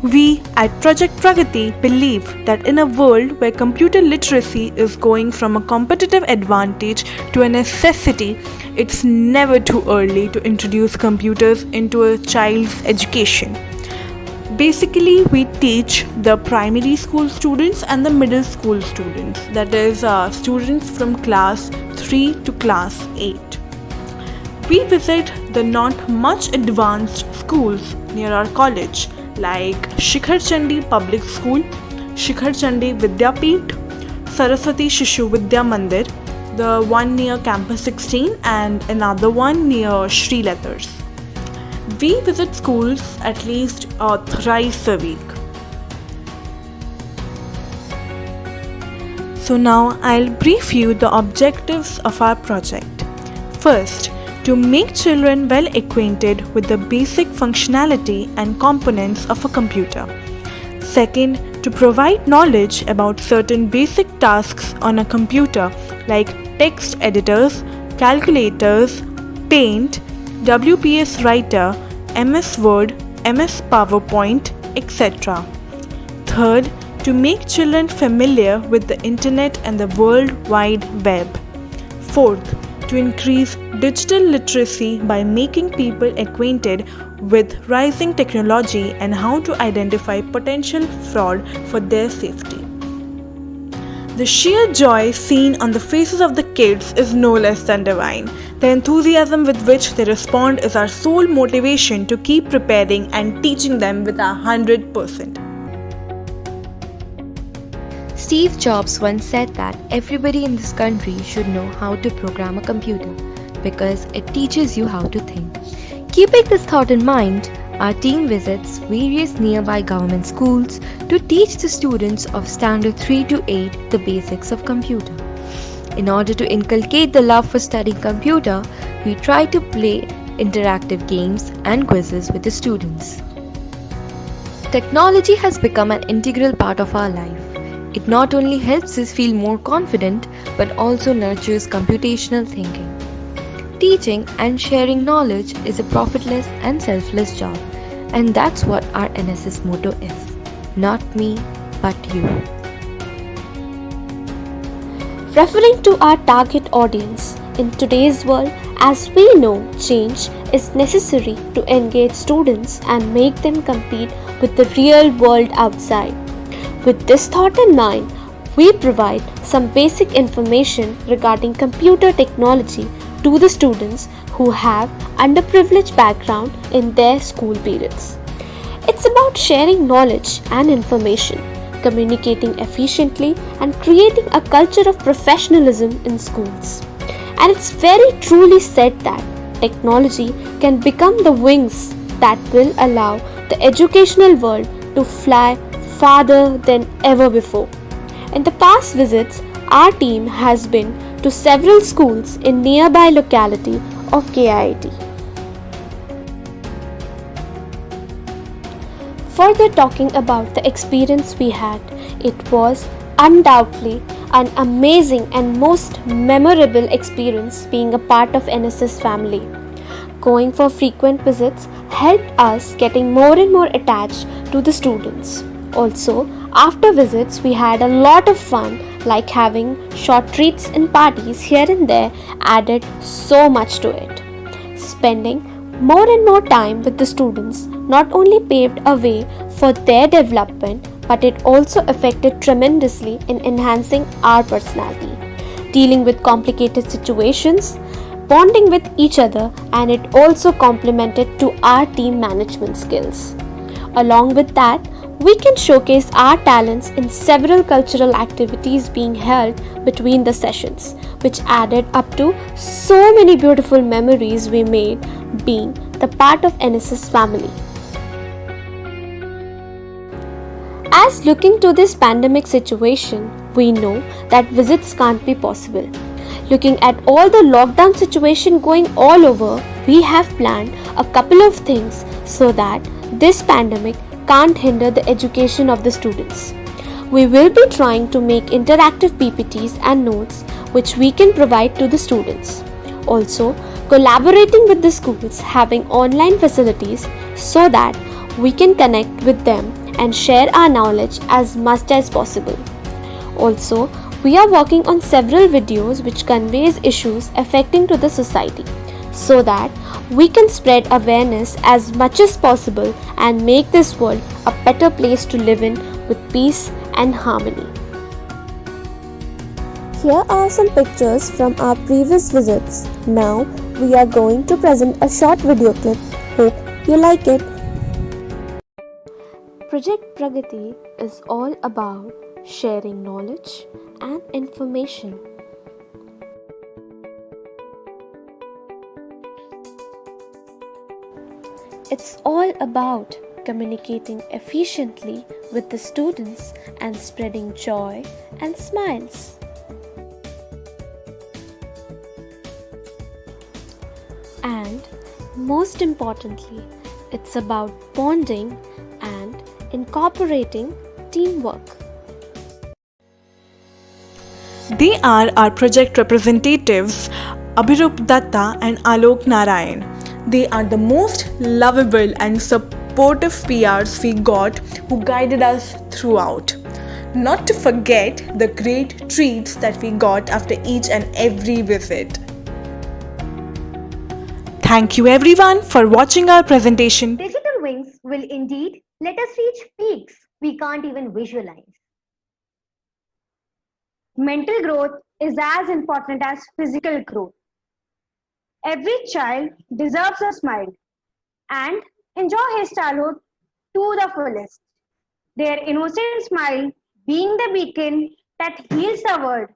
We at Project Pragati believe that in a world where computer literacy is going from a competitive advantage to a necessity, it's never too early to introduce computers into a child's education. Basically, we teach the primary school students and the middle school students, that is, students from class 3 to class 8. We visit the not much advanced schools near our college, like Shikhar Chandi Public School, Shikhar Chandi Vidyapeeth, Saraswati Shishu Vidya Mandir, the one near Campus 16 and another one near Shri Letters. We visit schools at least thrice a week. So now I'll brief you the objectives of our project. First, to make children well acquainted with the basic functionality and components of a computer. Second, to provide knowledge about certain basic tasks on a computer like text editors, calculators, Paint, WPS Writer, MS Word, MS PowerPoint, etc. Third, to make children familiar with the Internet and the World Wide Web. Fourth, to increase digital literacy by making people acquainted with rising technology and how to identify potential fraud for their safety. The sheer joy seen on the faces of the kids is no less than divine. The enthusiasm with which they respond is our sole motivation to keep preparing and teaching them with 100%. Steve Jobs once said that everybody in this country should know how to program a computer because it teaches you how to think. Keeping this thought in mind, our team visits various nearby government schools to teach the students of standard 3 to 8 the basics of computer. In order to inculcate the love for studying computer, we try to play interactive games and quizzes with the students. Technology has become an integral part of our life. It not only helps us feel more confident, but also nurtures computational thinking. Teaching and sharing knowledge is a profitless and selfless job, and that's what our NSS motto is. Not me, but you. Referring to our target audience, in today's world, as we know, change is necessary to engage students and make them compete with the real world outside. With this thought in mind, we provide some basic information regarding computer technology to the students who have underprivileged background in their school periods. It's about sharing knowledge and information, communicating efficiently, and creating a culture of professionalism in schools. And it's very truly said that technology can become the wings that will allow the educational world to fly farther than ever before. In the past visits, our team has been to several schools in nearby locality of KIIT. Further talking about the experience we had, it was undoubtedly an amazing and most memorable experience being a part of NSS family. Going for frequent visits helped us getting more and more attached to the students. Also, after visits, we had a lot of fun, like having short treats and parties here and there added so much to it. Spending more and more time with the students not only paved a way for their development, but it also affected tremendously in enhancing our personality, dealing with complicated situations, bonding with each other, and it also complemented to our team management skills. Along with that, we can showcase our talents in several cultural activities being held between the sessions, which added up to so many beautiful memories we made being the part of NSS family. As looking to this pandemic situation, We know that visits can't be possible. Looking at all the lockdown situation going all over, we have planned a couple of things so that this pandemic can't hinder the education of the students. We will be trying to make interactive PPTs and notes which we can provide to the students. Also, collaborating with the schools having online facilities so that we can connect with them and share our knowledge as much as possible. Also, we are working on several videos which conveys issues affecting to the society so that we can spread awareness as much as possible and make this world a better place to live in with peace and harmony. Here are some pictures from our previous visits. Now we are going to present a short video clip. Hope you like it. Project Pragati is all about sharing knowledge and information. It's all about communicating efficiently with the students and spreading joy and smiles. And most importantly, it's about bonding and incorporating teamwork. They are our project representatives, Abhirup Datta and Alok Narayan. They are the most lovable and supportive PRs we got who guided us throughout. Not to forget the great treats that we got after each and every visit. Thank you everyone for watching our presentation. Digital wings will indeed let us reach peaks we can't even visualize. Mental growth is as important as physical growth. Every child deserves a smile and enjoy his childhood to the fullest. Their innocent smile being the beacon that heals the world.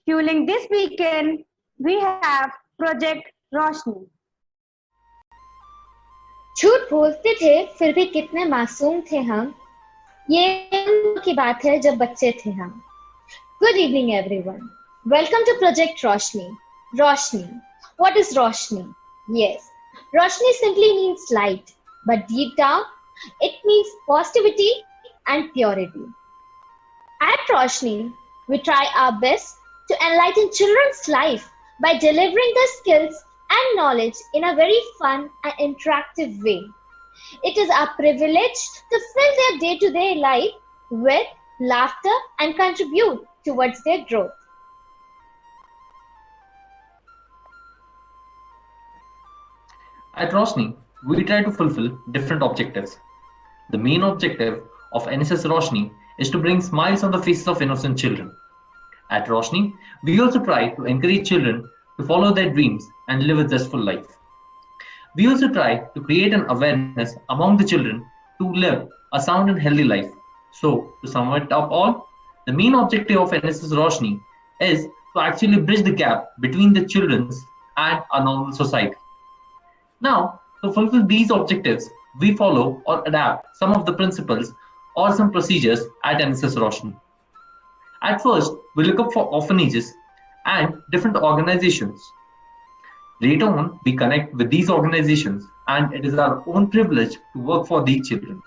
Fueling this beacon, we have Project Roshni. झूठ बोलते थे फिर भी कितने मासूम थे हम, ये की बात है जब बच्चे थे हम. Good evening everyone. Welcome to Project Roshni. Roshni. What is Roshni? Yes, Roshni simply means light, but deep down it means positivity and purity. At Roshni, we try our best to enlighten children's life by delivering the skills and knowledge in a very fun and interactive way. It is our privilege to fill their day-to-day life with laughter and contribute towards their growth. At Roshni, we try to fulfill different objectives. The main objective of NSS Roshni is to bring smiles on the faces of innocent children. At Roshni, we also try to encourage children to follow their dreams and live a zestful life. We also try to create an awareness among the children to live a sound and healthy life. So, to sum it up all, the main objective of NSS Roshni is to actually bridge the gap between the children's and our normal society. Now, to fulfill these objectives, we follow or adapt some of the principles or some procedures at NSS Roshni. At first, we look up for orphanages and different organizations. Later on, we connect with these organizations and it is our own privilege to work for these children.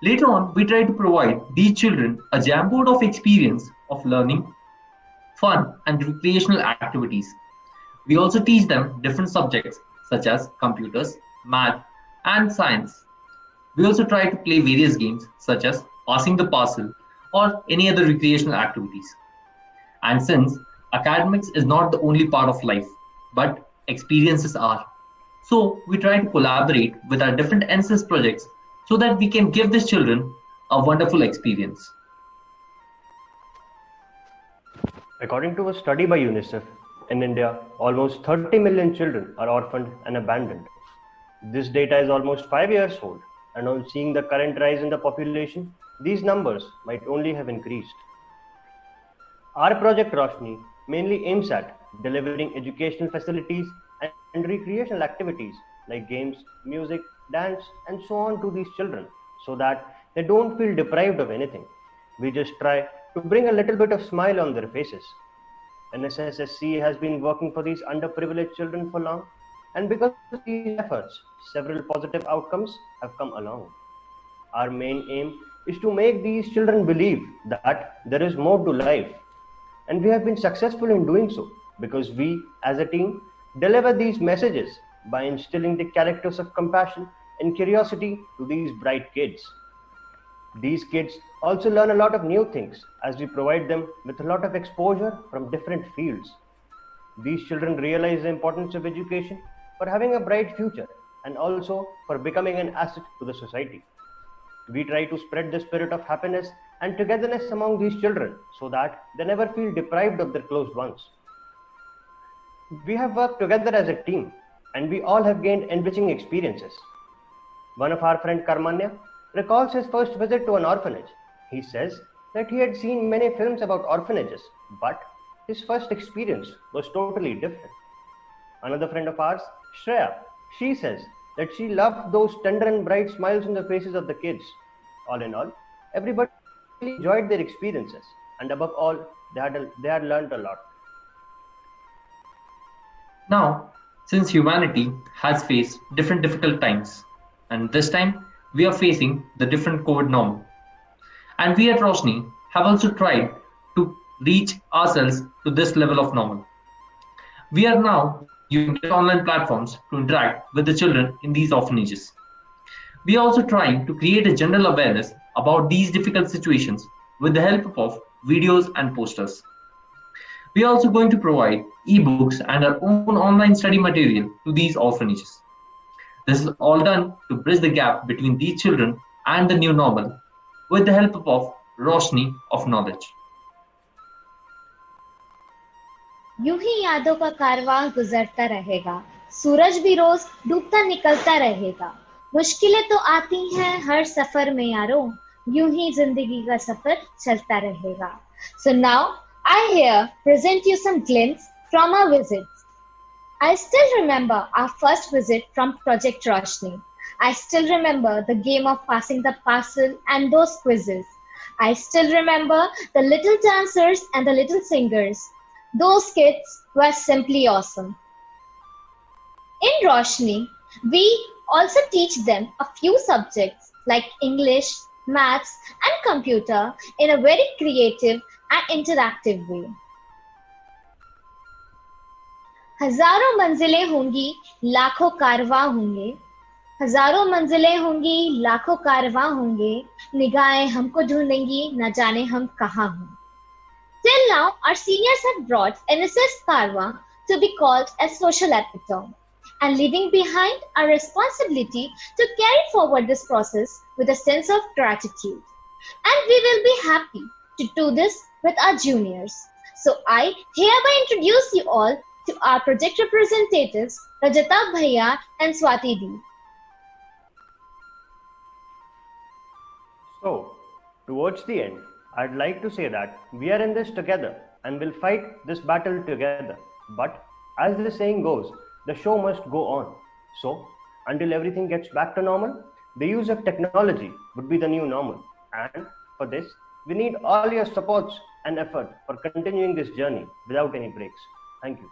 Later on, we try to provide these children a jamboard of experience of learning, fun and recreational activities. We also teach them different subjects such as computers, math and science. We also try to play various games such as passing the parcel or any other recreational activities. And since academics is not the only part of life, but experiences are. So we try to collaborate with our different NSS projects so that we can give these children a wonderful experience. According to a study by UNICEF, in India, almost 30 million children are orphaned and abandoned. This data is almost 5 years old, and on seeing the current rise in the population, these numbers might only have increased. Our project Roshni mainly aims at delivering educational facilities and recreational activities like games, music, dance, and so on to these children so that they don't feel deprived of anything. We just try to bring a little bit of smile on their faces. NSS SCE has been working for these underprivileged children for long, and because of these efforts, several positive outcomes have come along. Our main aim is to make these children believe that there is more to life, and we have been successful in doing so because we, as a team, deliver these messages by instilling the characters of compassion and curiosity to these bright kids. These kids also learn a lot of new things as we provide them with a lot of exposure from different fields. These children realize the importance of education for having a bright future and also for becoming an asset to the society. We try to spread the spirit of happiness and togetherness among these children so that they never feel deprived of their close ones. We have worked together as a team and we all have gained enriching experiences. One of our friend Karmanya recalls his first visit to an orphanage. He says that he had seen many films about orphanages, but his first experience was totally different. Another friend of ours, Shreya, she says that she loved those tender and bright smiles on the faces of the kids. All in all, everybody enjoyed their experiences, and above all, they had learned a lot. Now, since humanity has faced different difficult times, and this time we are facing the different COVID normal, and we at Roshni have also tried to reach ourselves to this level of normal. We are now using online platforms to interact with the children in these orphanages. We are also trying to create a general awareness about these difficult situations with the help of videos and posters. We are also going to provide ebooks and our own online study material to these orphanages. This is all done to bridge the gap between these children and the new normal with the help of Roshni of Knowledge. यूं ही यादों का कारवां गुजरता रहेगा, सूरज भी रोज डूबता निकलता रहेगा, मुश्किलें तो आती हैं हर सफर में यारों, यूं ही जिंदगी का सफर चलता रहेगा. So now I here present you some glimpse from our visits. I still remember our first visit from Project Roshni. I still remember the game of passing the parcel and those quizzes. I still remember the little dancers and the little singers. Those kids were simply awesome. In Roshni, we also teach them a few subjects like English, maths, and computer in a very creative and interactive way. हजारों मंजिलें होंगी, लाखों कारवां होंगे, हजारों मंजिलें होंगी, लाखों कारवां होंगे, निगाहें हमको ढूंढेंगी, न जाने हम कहाँ हों. Till now, our seniors have brought NSS Karwa to be called as social epitome and leaving behind our responsibility to carry forward this process with a sense of gratitude. And we will be happy to do this with our juniors. So I hereby introduce you all to our project representatives, Rajata Bhaiya and Swati Di. So, towards the end, I'd like to say that we are in this together and will fight this battle together. But as the saying goes, the show must go on. So, until everything gets back to normal, the use of technology would be the new normal. And for this, we need all your supports and effort for continuing this journey without any breaks. Thank you.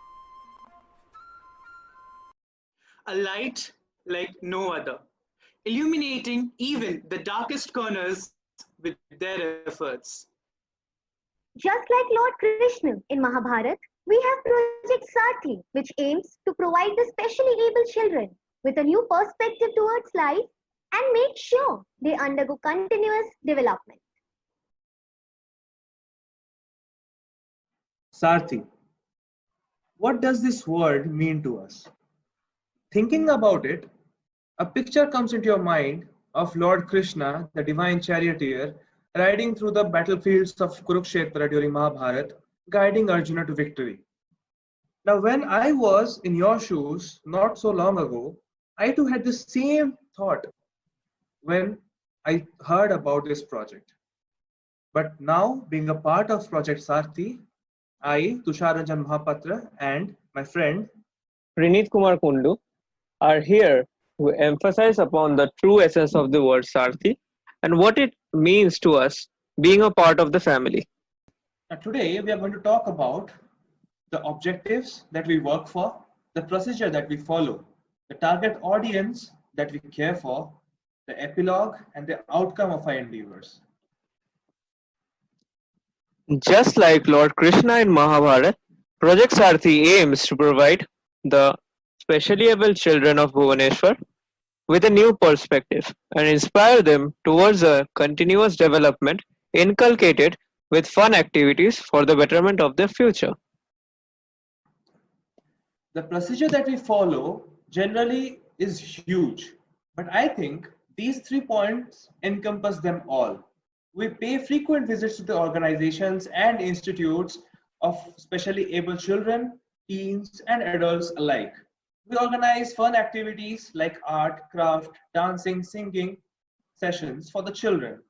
A light like no other, illuminating even the darkest corners with their efforts. Just like Lord Krishna in Mahabharata, we have Project Sati, which aims to provide the specially able children with a new perspective towards life and make sure they undergo continuous development. Sarthi. What does this word mean to us? Thinking about it, a picture comes into your mind of Lord Krishna, the divine charioteer, riding through the battlefields of Kurukshetra during Mahabharata, guiding Arjuna to victory. Now, when I was in your shoes not so long ago, I too had the same thought when I heard about this project. But now, being a part of Project Sarthi, I, Tusharanjan Mahapatra, and my friend Pranit Kumar Kundu are here to emphasize upon the true essence of the word Sarthi and what it means to us being a part of the family. Now, today we are going to talk about the objectives that we work for, the procedure that we follow, the target audience that we care for, the epilogue, and the outcome of our endeavors. Just like Lord Krishna in Mahabharata, Project Sarthi aims to provide the specially able children of Bhubaneswar with a new perspective and inspire them towards a continuous development inculcated with fun activities for the betterment of their future. The procedure that we follow generally is huge, but I think these 3 points encompass them all. We pay frequent visits to the organizations and institutes of specially able children, teens, and adults alike. We organize fun activities like art, craft, dancing, singing sessions for the children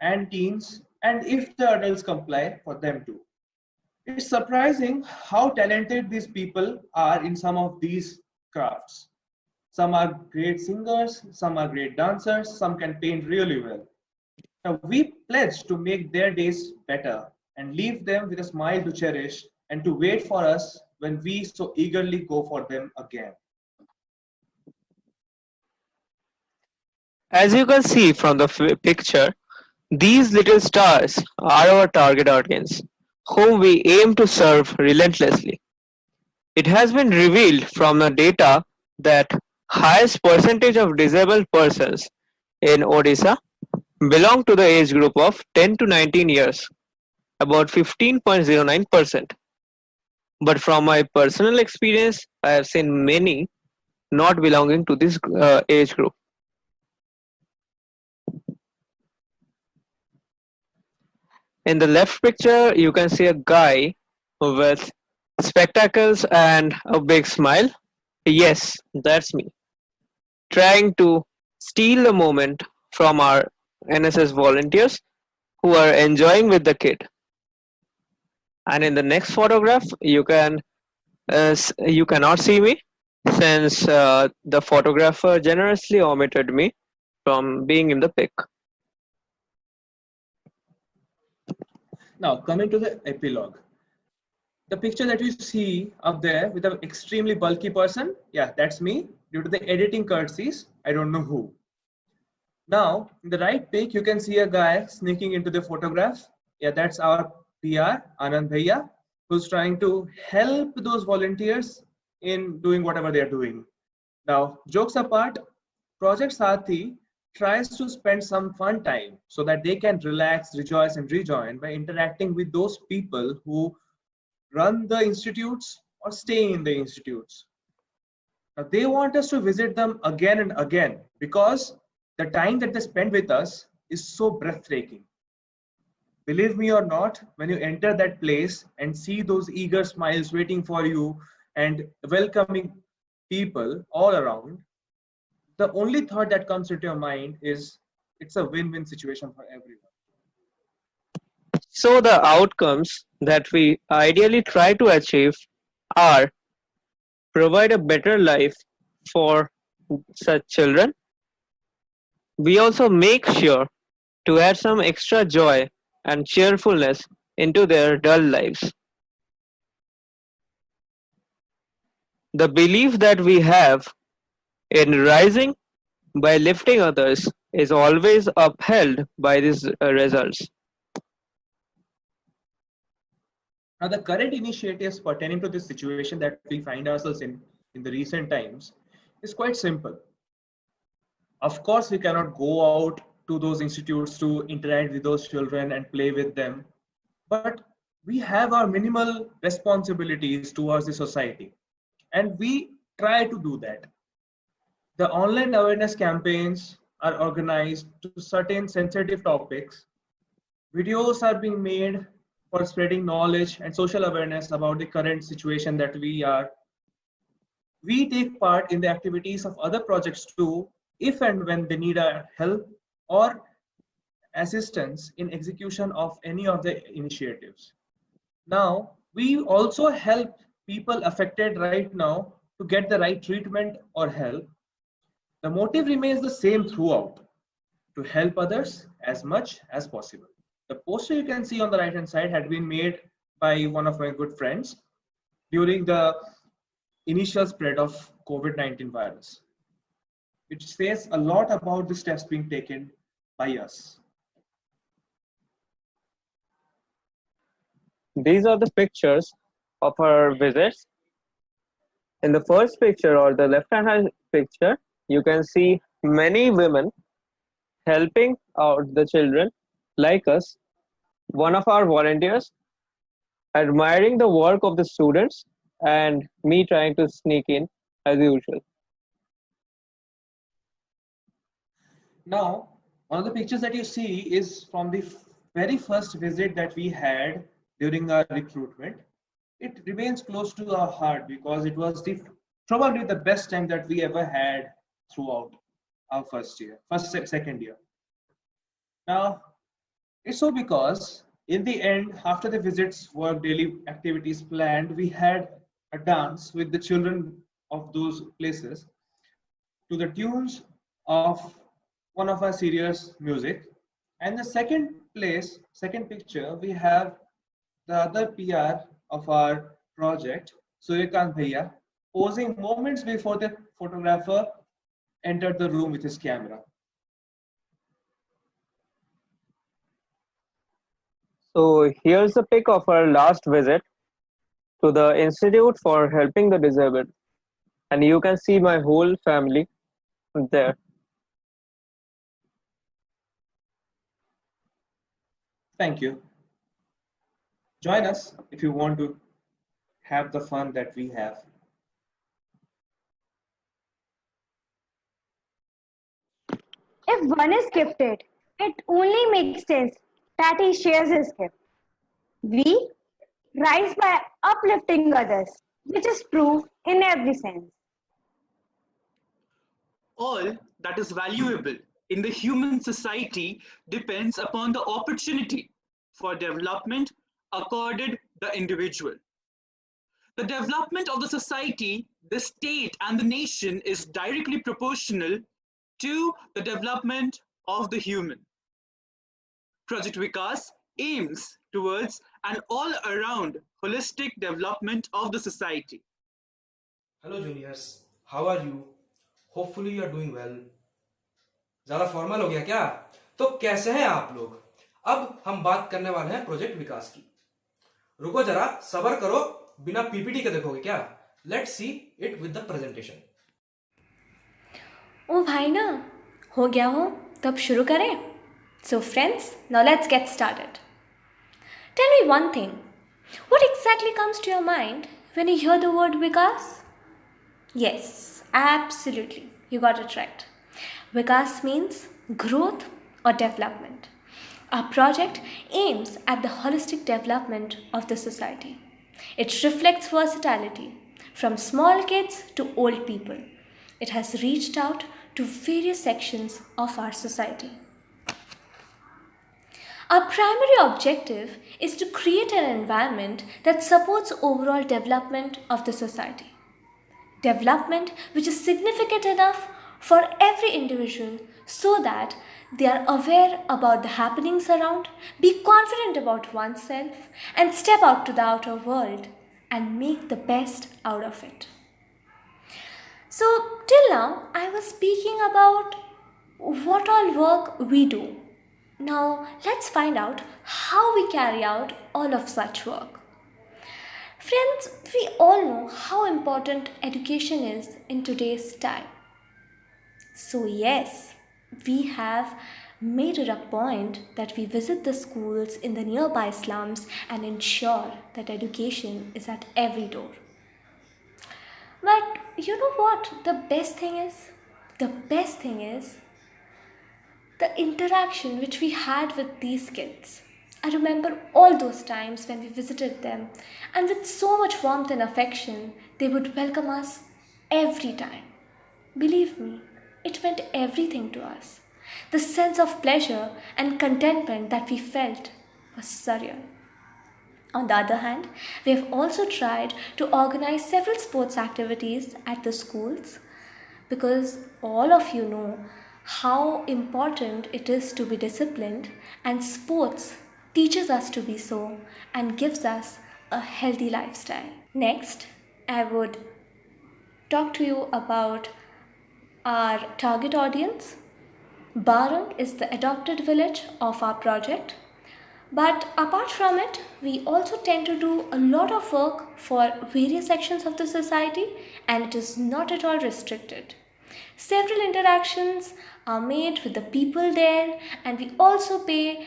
and teens, and if the adults comply, for them too. It's surprising how talented these people are in some of these crafts. Some are great singers, some are great dancers, some can paint really well. Now, we pledge to make their days better and leave them with a smile to cherish and to wait for us when we so eagerly go for them again. As you can see from the picture, these little stars are our target audience, whom we aim to serve relentlessly. It has been revealed from the data that highest percentage of disabled persons in Odisha belong to the age group of 10 to 19 years, about 15.09%. But from my personal experience, I have seen many not belonging to this age group. In the left picture, you can see a guy with spectacles and a big smile. Yes, that's me. Trying to steal the moment from our NSS volunteers who are enjoying with the kid. And in the next photograph, you cannot see me since the photographer generously omitted me from being in the pic. Now, coming to the epilogue. The picture that you see up there with an extremely bulky person, yeah, that's me. Due to the editing courtesies, I don't know who. Now, in the right pic, you can see a guy sneaking into the photograph. Yeah, that's our PR, Anand Bhaiya, who's trying to help those volunteers in doing whatever they're doing. Now, jokes apart, Project Sathi tries to spend some fun time so that they can relax, rejoice, and rejoin by interacting with those people who run the institutes or stay in the institutes. Now, they want us to visit them again and again because the time that they spend with us is so breathtaking. Believe me or not, when you enter that place and see those eager smiles waiting for you and welcoming people all around, the only thought that comes into your mind is it's a win-win situation for everyone. So the outcomes that we ideally try to achieve are provide a better life for such children. We also make sure to add some extra joy and cheerfulness into their dull lives. The belief that we have in rising by lifting others is always upheld by these results. Now, the current initiatives pertaining to this situation that we find ourselves in the recent times is quite simple. Of course, we cannot go out to those institutes to interact with those children and play with them, but we have our minimal responsibilities towards the society, and we try to do that. The online awareness campaigns are organized to certain sensitive topics. Videos are being made for spreading knowledge and social awareness about the current situation that we are. We take part in the activities of other projects too, if and when they need our help or assistance in execution of any of the initiatives. Now, we also help people affected right now to get the right treatment or help. The motive remains the same throughout, to help others as much as possible. The poster you can see on the right hand side had been made by one of my good friends during the initial spread of COVID-19 virus, which says a lot about the steps being taken by us. These are the pictures of our visits. In the first picture or the left-hand picture, you can see many women helping out the children like us. One of our volunteers admiring the work of the students and me trying to sneak in as usual. Now, one of the pictures that you see is from the very first visit that we had during our recruitment. It remains close to our heart because it was probably the best time that we ever had throughout our second year. Now, it's so because in the end, after the visits were daily activities planned, we had a dance with the children of those places to the tunes of one of our serious music. And the second picture, we have the other PR of our project, Suryakant Bhaiya, posing moments before the photographer entered the room with his camera. So here's a pic of our last visit to the Institute for Helping the Disabled. And you can see my whole family there. Thank you. Join us if you want to have the fun that we have. If one is gifted, it only makes sense that he shares his gift. We rise by uplifting others, which is true in every sense. All that is valuable in the human society depends upon the opportunity for development accorded the individual. The development of the society, the state, and the nation is directly proportional to the development of the human. Project Vikas aims towards an all-around holistic development of the society. Hello juniors, how are you? Hopefully you are doing well. ज़्यादा formal हो गया क्या? तो कैसे हैं आप लोग? अब हम बात करने वाले हैं प्रोजेक्ट विकास की. रुको जरा, सब्र करो, बिना पीपीटी के देखोगे क्या? Let's see it with the presentation. ओ भाई ना, हो गया हो, तब शुरू करें. So friends, now let's get started. Tell me one thing. What exactly comes to your mind when you hear the word Vikas? Yes, absolutely. You got it right. Vikas means growth or development. Our project aims at the holistic development of the society. It reflects versatility from small kids to old people. It has reached out to various sections of our society. Our primary objective is to create an environment that supports overall development of the society. Development which is significant enough for every individual so that they are aware about the happenings around, be confident about oneself, and step out to the outer world and make the best out of it. So, till now, I was speaking about what all work we do. Now, let's find out how we carry out all of such work. Friends, we all know how important education is in today's time. So yes, we have made it a point that we visit the schools in the nearby slums and ensure that education is at every door. But you know what the best thing is? The best thing is the interaction which we had with these kids. I remember all those times when we visited them, and with so much warmth and affection, they would welcome us every time. Believe me, it meant everything to us. The sense of pleasure and contentment that we felt was surreal. On the other hand, we have also tried to organize several sports activities at the schools because all of you know how important it is to be disciplined, and sports teaches us to be so, and gives us a healthy lifestyle. Next, I would talk to you about our target audience. Barang is the adopted village of our project. But apart from it, we also tend to do a lot of work for various sections of the society, and it is not at all restricted. Several interactions are made with the people there, and we also pay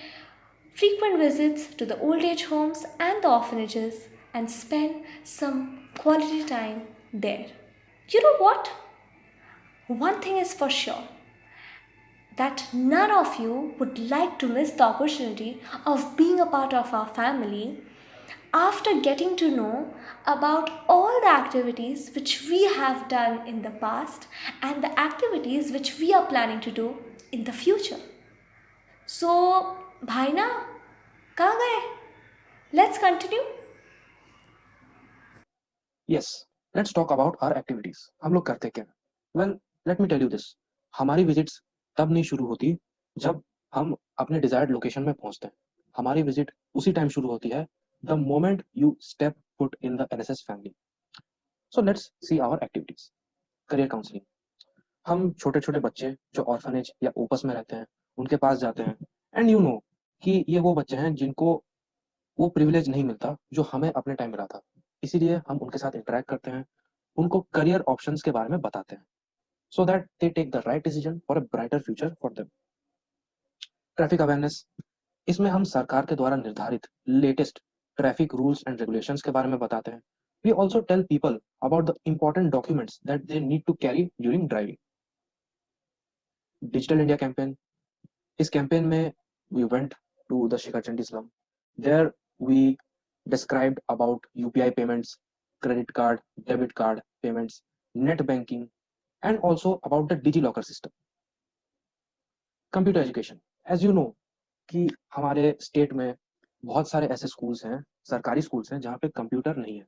frequent visits to the old age homes and the orphanages and spend some quality time there. You know what? One thing is for sure, that none of you would like to miss the opportunity of being a part of our family after getting to know about all the activities which we have done in the past and the activities which we are planning to do in the future. So, Bhaina, kahan gaye? Let's continue. Yes, let's talk about our activities. हम लोग करते क्या? Well, let me tell you this. हमारी visits तब नहीं शुरू होती जब हम अपने desired location में पहुंचते हैं. हमारी visit उसी time शुरू होती है the moment you step foot in the NSS family. So let's see our activities. Career counseling. हम छोटे-छोटे बच्चे जो orphanage या opus में रहते हैं, उनके पास जाते हैं. And you know कि ये वो बच्चे हैं जिनको वो प्रिविलेज नहीं मिलता जो हमें अपने टाइम मिला था. इसीलिए हम उनके साथ इंटरेक्ट करते हैं, उनको करियर ऑप्शंस के बारे में बताते हैं, so that they take the right decision for a brighter future for them. Traffic awareness. इसमें हम सरकार के द्वारा निर्धारित latest traffic rules and regulations के बारे में बताते हैं. We also tell people about the important documents that they need to carry during driving. Digital India campaign. इस कैंपेन में we went to the Shikharchandi slum. There we described about UPI payments, credit card, debit card payments, net banking, and also about the DigiLocker system. Computer education. As you know कि हमारे state में बहुत सारे ऐसे schools हैं, सरकारी schools हैं जहाँ पे कंप्यूटर नहीं है.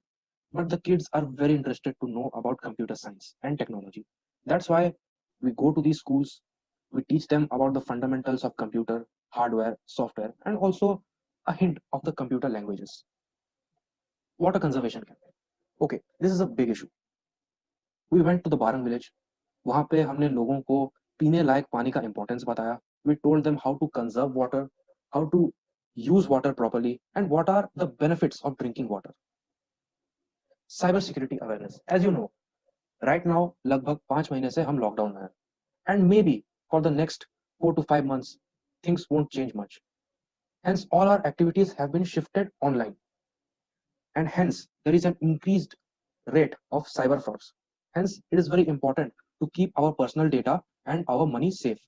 But the kids are very interested to know about computer science and technology. That's why we go to these schools, we teach them about the fundamentals of computer, hardware, software, and also a hint of the computer languages. Water conservation campaign. Okay, this is a big issue. We went to the Barang village. वहाँ पे हमने लोगों को पीने लायक पानी का importance बताया. We told them how to conserve water, how to use water properly, and what are the benefits of drinking water. Cyber security awareness. As you know, right now लगभग 5 महीने से हम लॉकडाउन में हैं, and maybe for the next 4 to 5 months things won't change much. Hence, all our activities have been shifted online. And hence, there is an increased rate of cyber frauds. Hence, it is very important to keep our personal data and our money safe.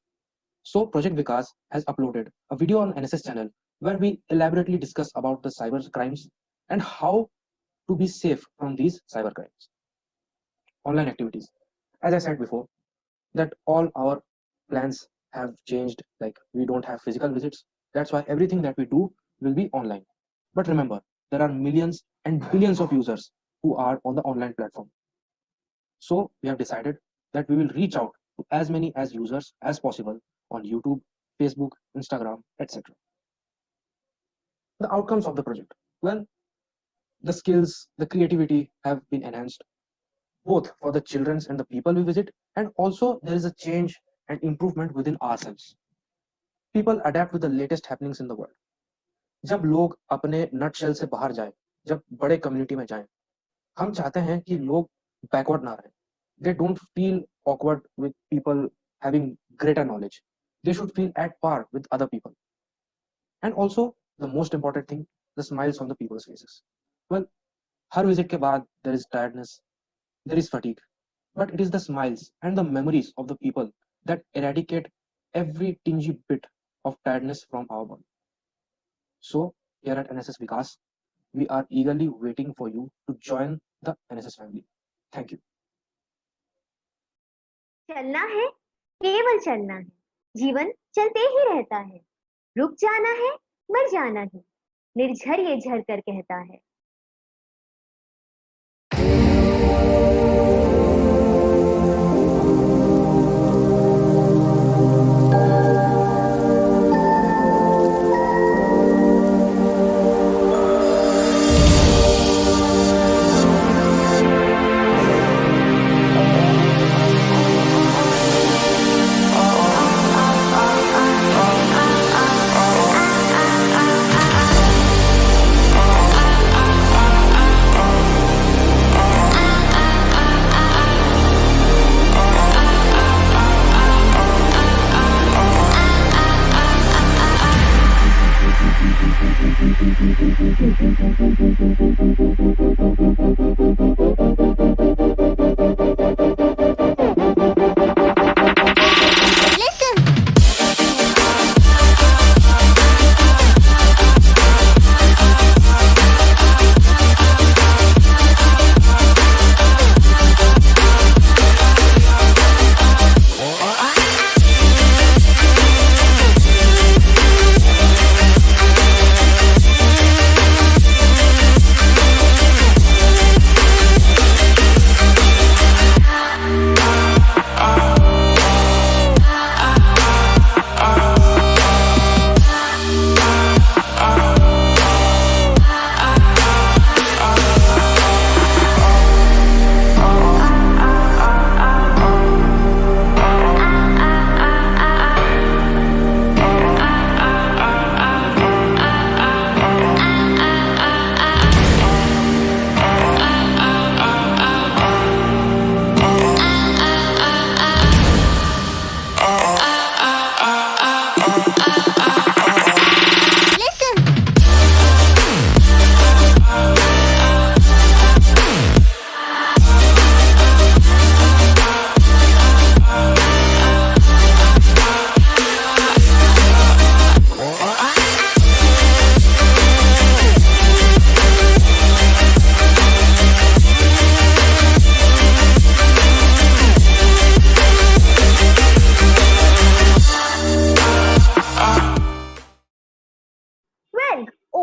So, Project Vikas has uploaded a video on NSS channel where we elaborately discuss about the cyber crimes and how to be safe from these cyber crimes. Online activities. As I said before, that all our plans have changed, like we don't have physical visits. That's why everything that we do will be online. But remember, there are millions and billions of users who are on the online platform. So we have decided that we will reach out to as many as users as possible on YouTube, Facebook, Instagram, etc. The outcomes of the project. Well, the skills, the creativity have been enhanced, both for the children and the people we visit, and also there is a change and improvement within ourselves. People adapt with the latest happenings in the world. जब लोग अपने नट shell से बाहर जाएं, जब बड़े community में जाएं, हम चाहते हैं कि लोग बैकवर्ड ना रहें. They don't feel awkward with people having greater knowledge. They should feel at par with other people. And also, the most important thing, the smiles on the people's faces. Well, her visit के बाद there is tiredness, there is fatigue, but it is the smiles and the memories of the people that eradicate every tingy bit of tiredness from our body. So, here at NSS Vikas, we are eagerly waiting for you to join the NSS family. Thank you. चलना है, केवल चलना है. जीवन चलते ही रहता है. रुक जाना है, मर जाना है. निर्झर ये झर कर कहता है.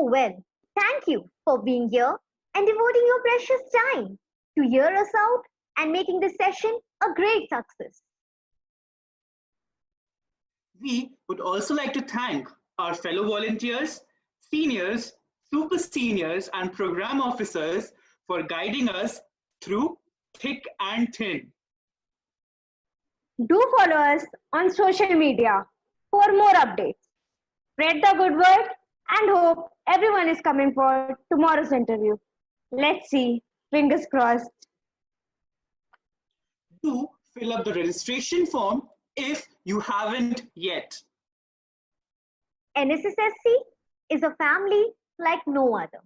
Oh well, thank you for being here and devoting your precious time to hear us out and making this session a great success. We would also like to thank our fellow volunteers, seniors, super seniors, and program officers for guiding us through thick and thin. Do follow us on social media for more updates. Spread the good word and hope everyone is coming for tomorrow's interview. Let's see, fingers crossed. Do fill up the registration form if you haven't yet. NSS SCE is a family like no other.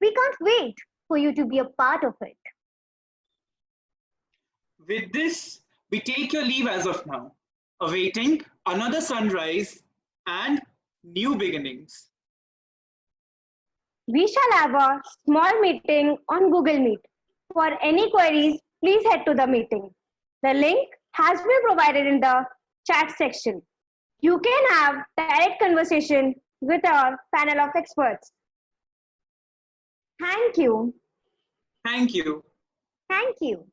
We can't wait for you to be a part of it. With this, we take your leave as of now, awaiting another sunrise and new beginnings. We shall have a small meeting on Google Meet. For any queries, please head to the meeting. The link has been provided in the chat section. You can have direct conversation with our panel of experts. Thank you. Thank you. Thank you.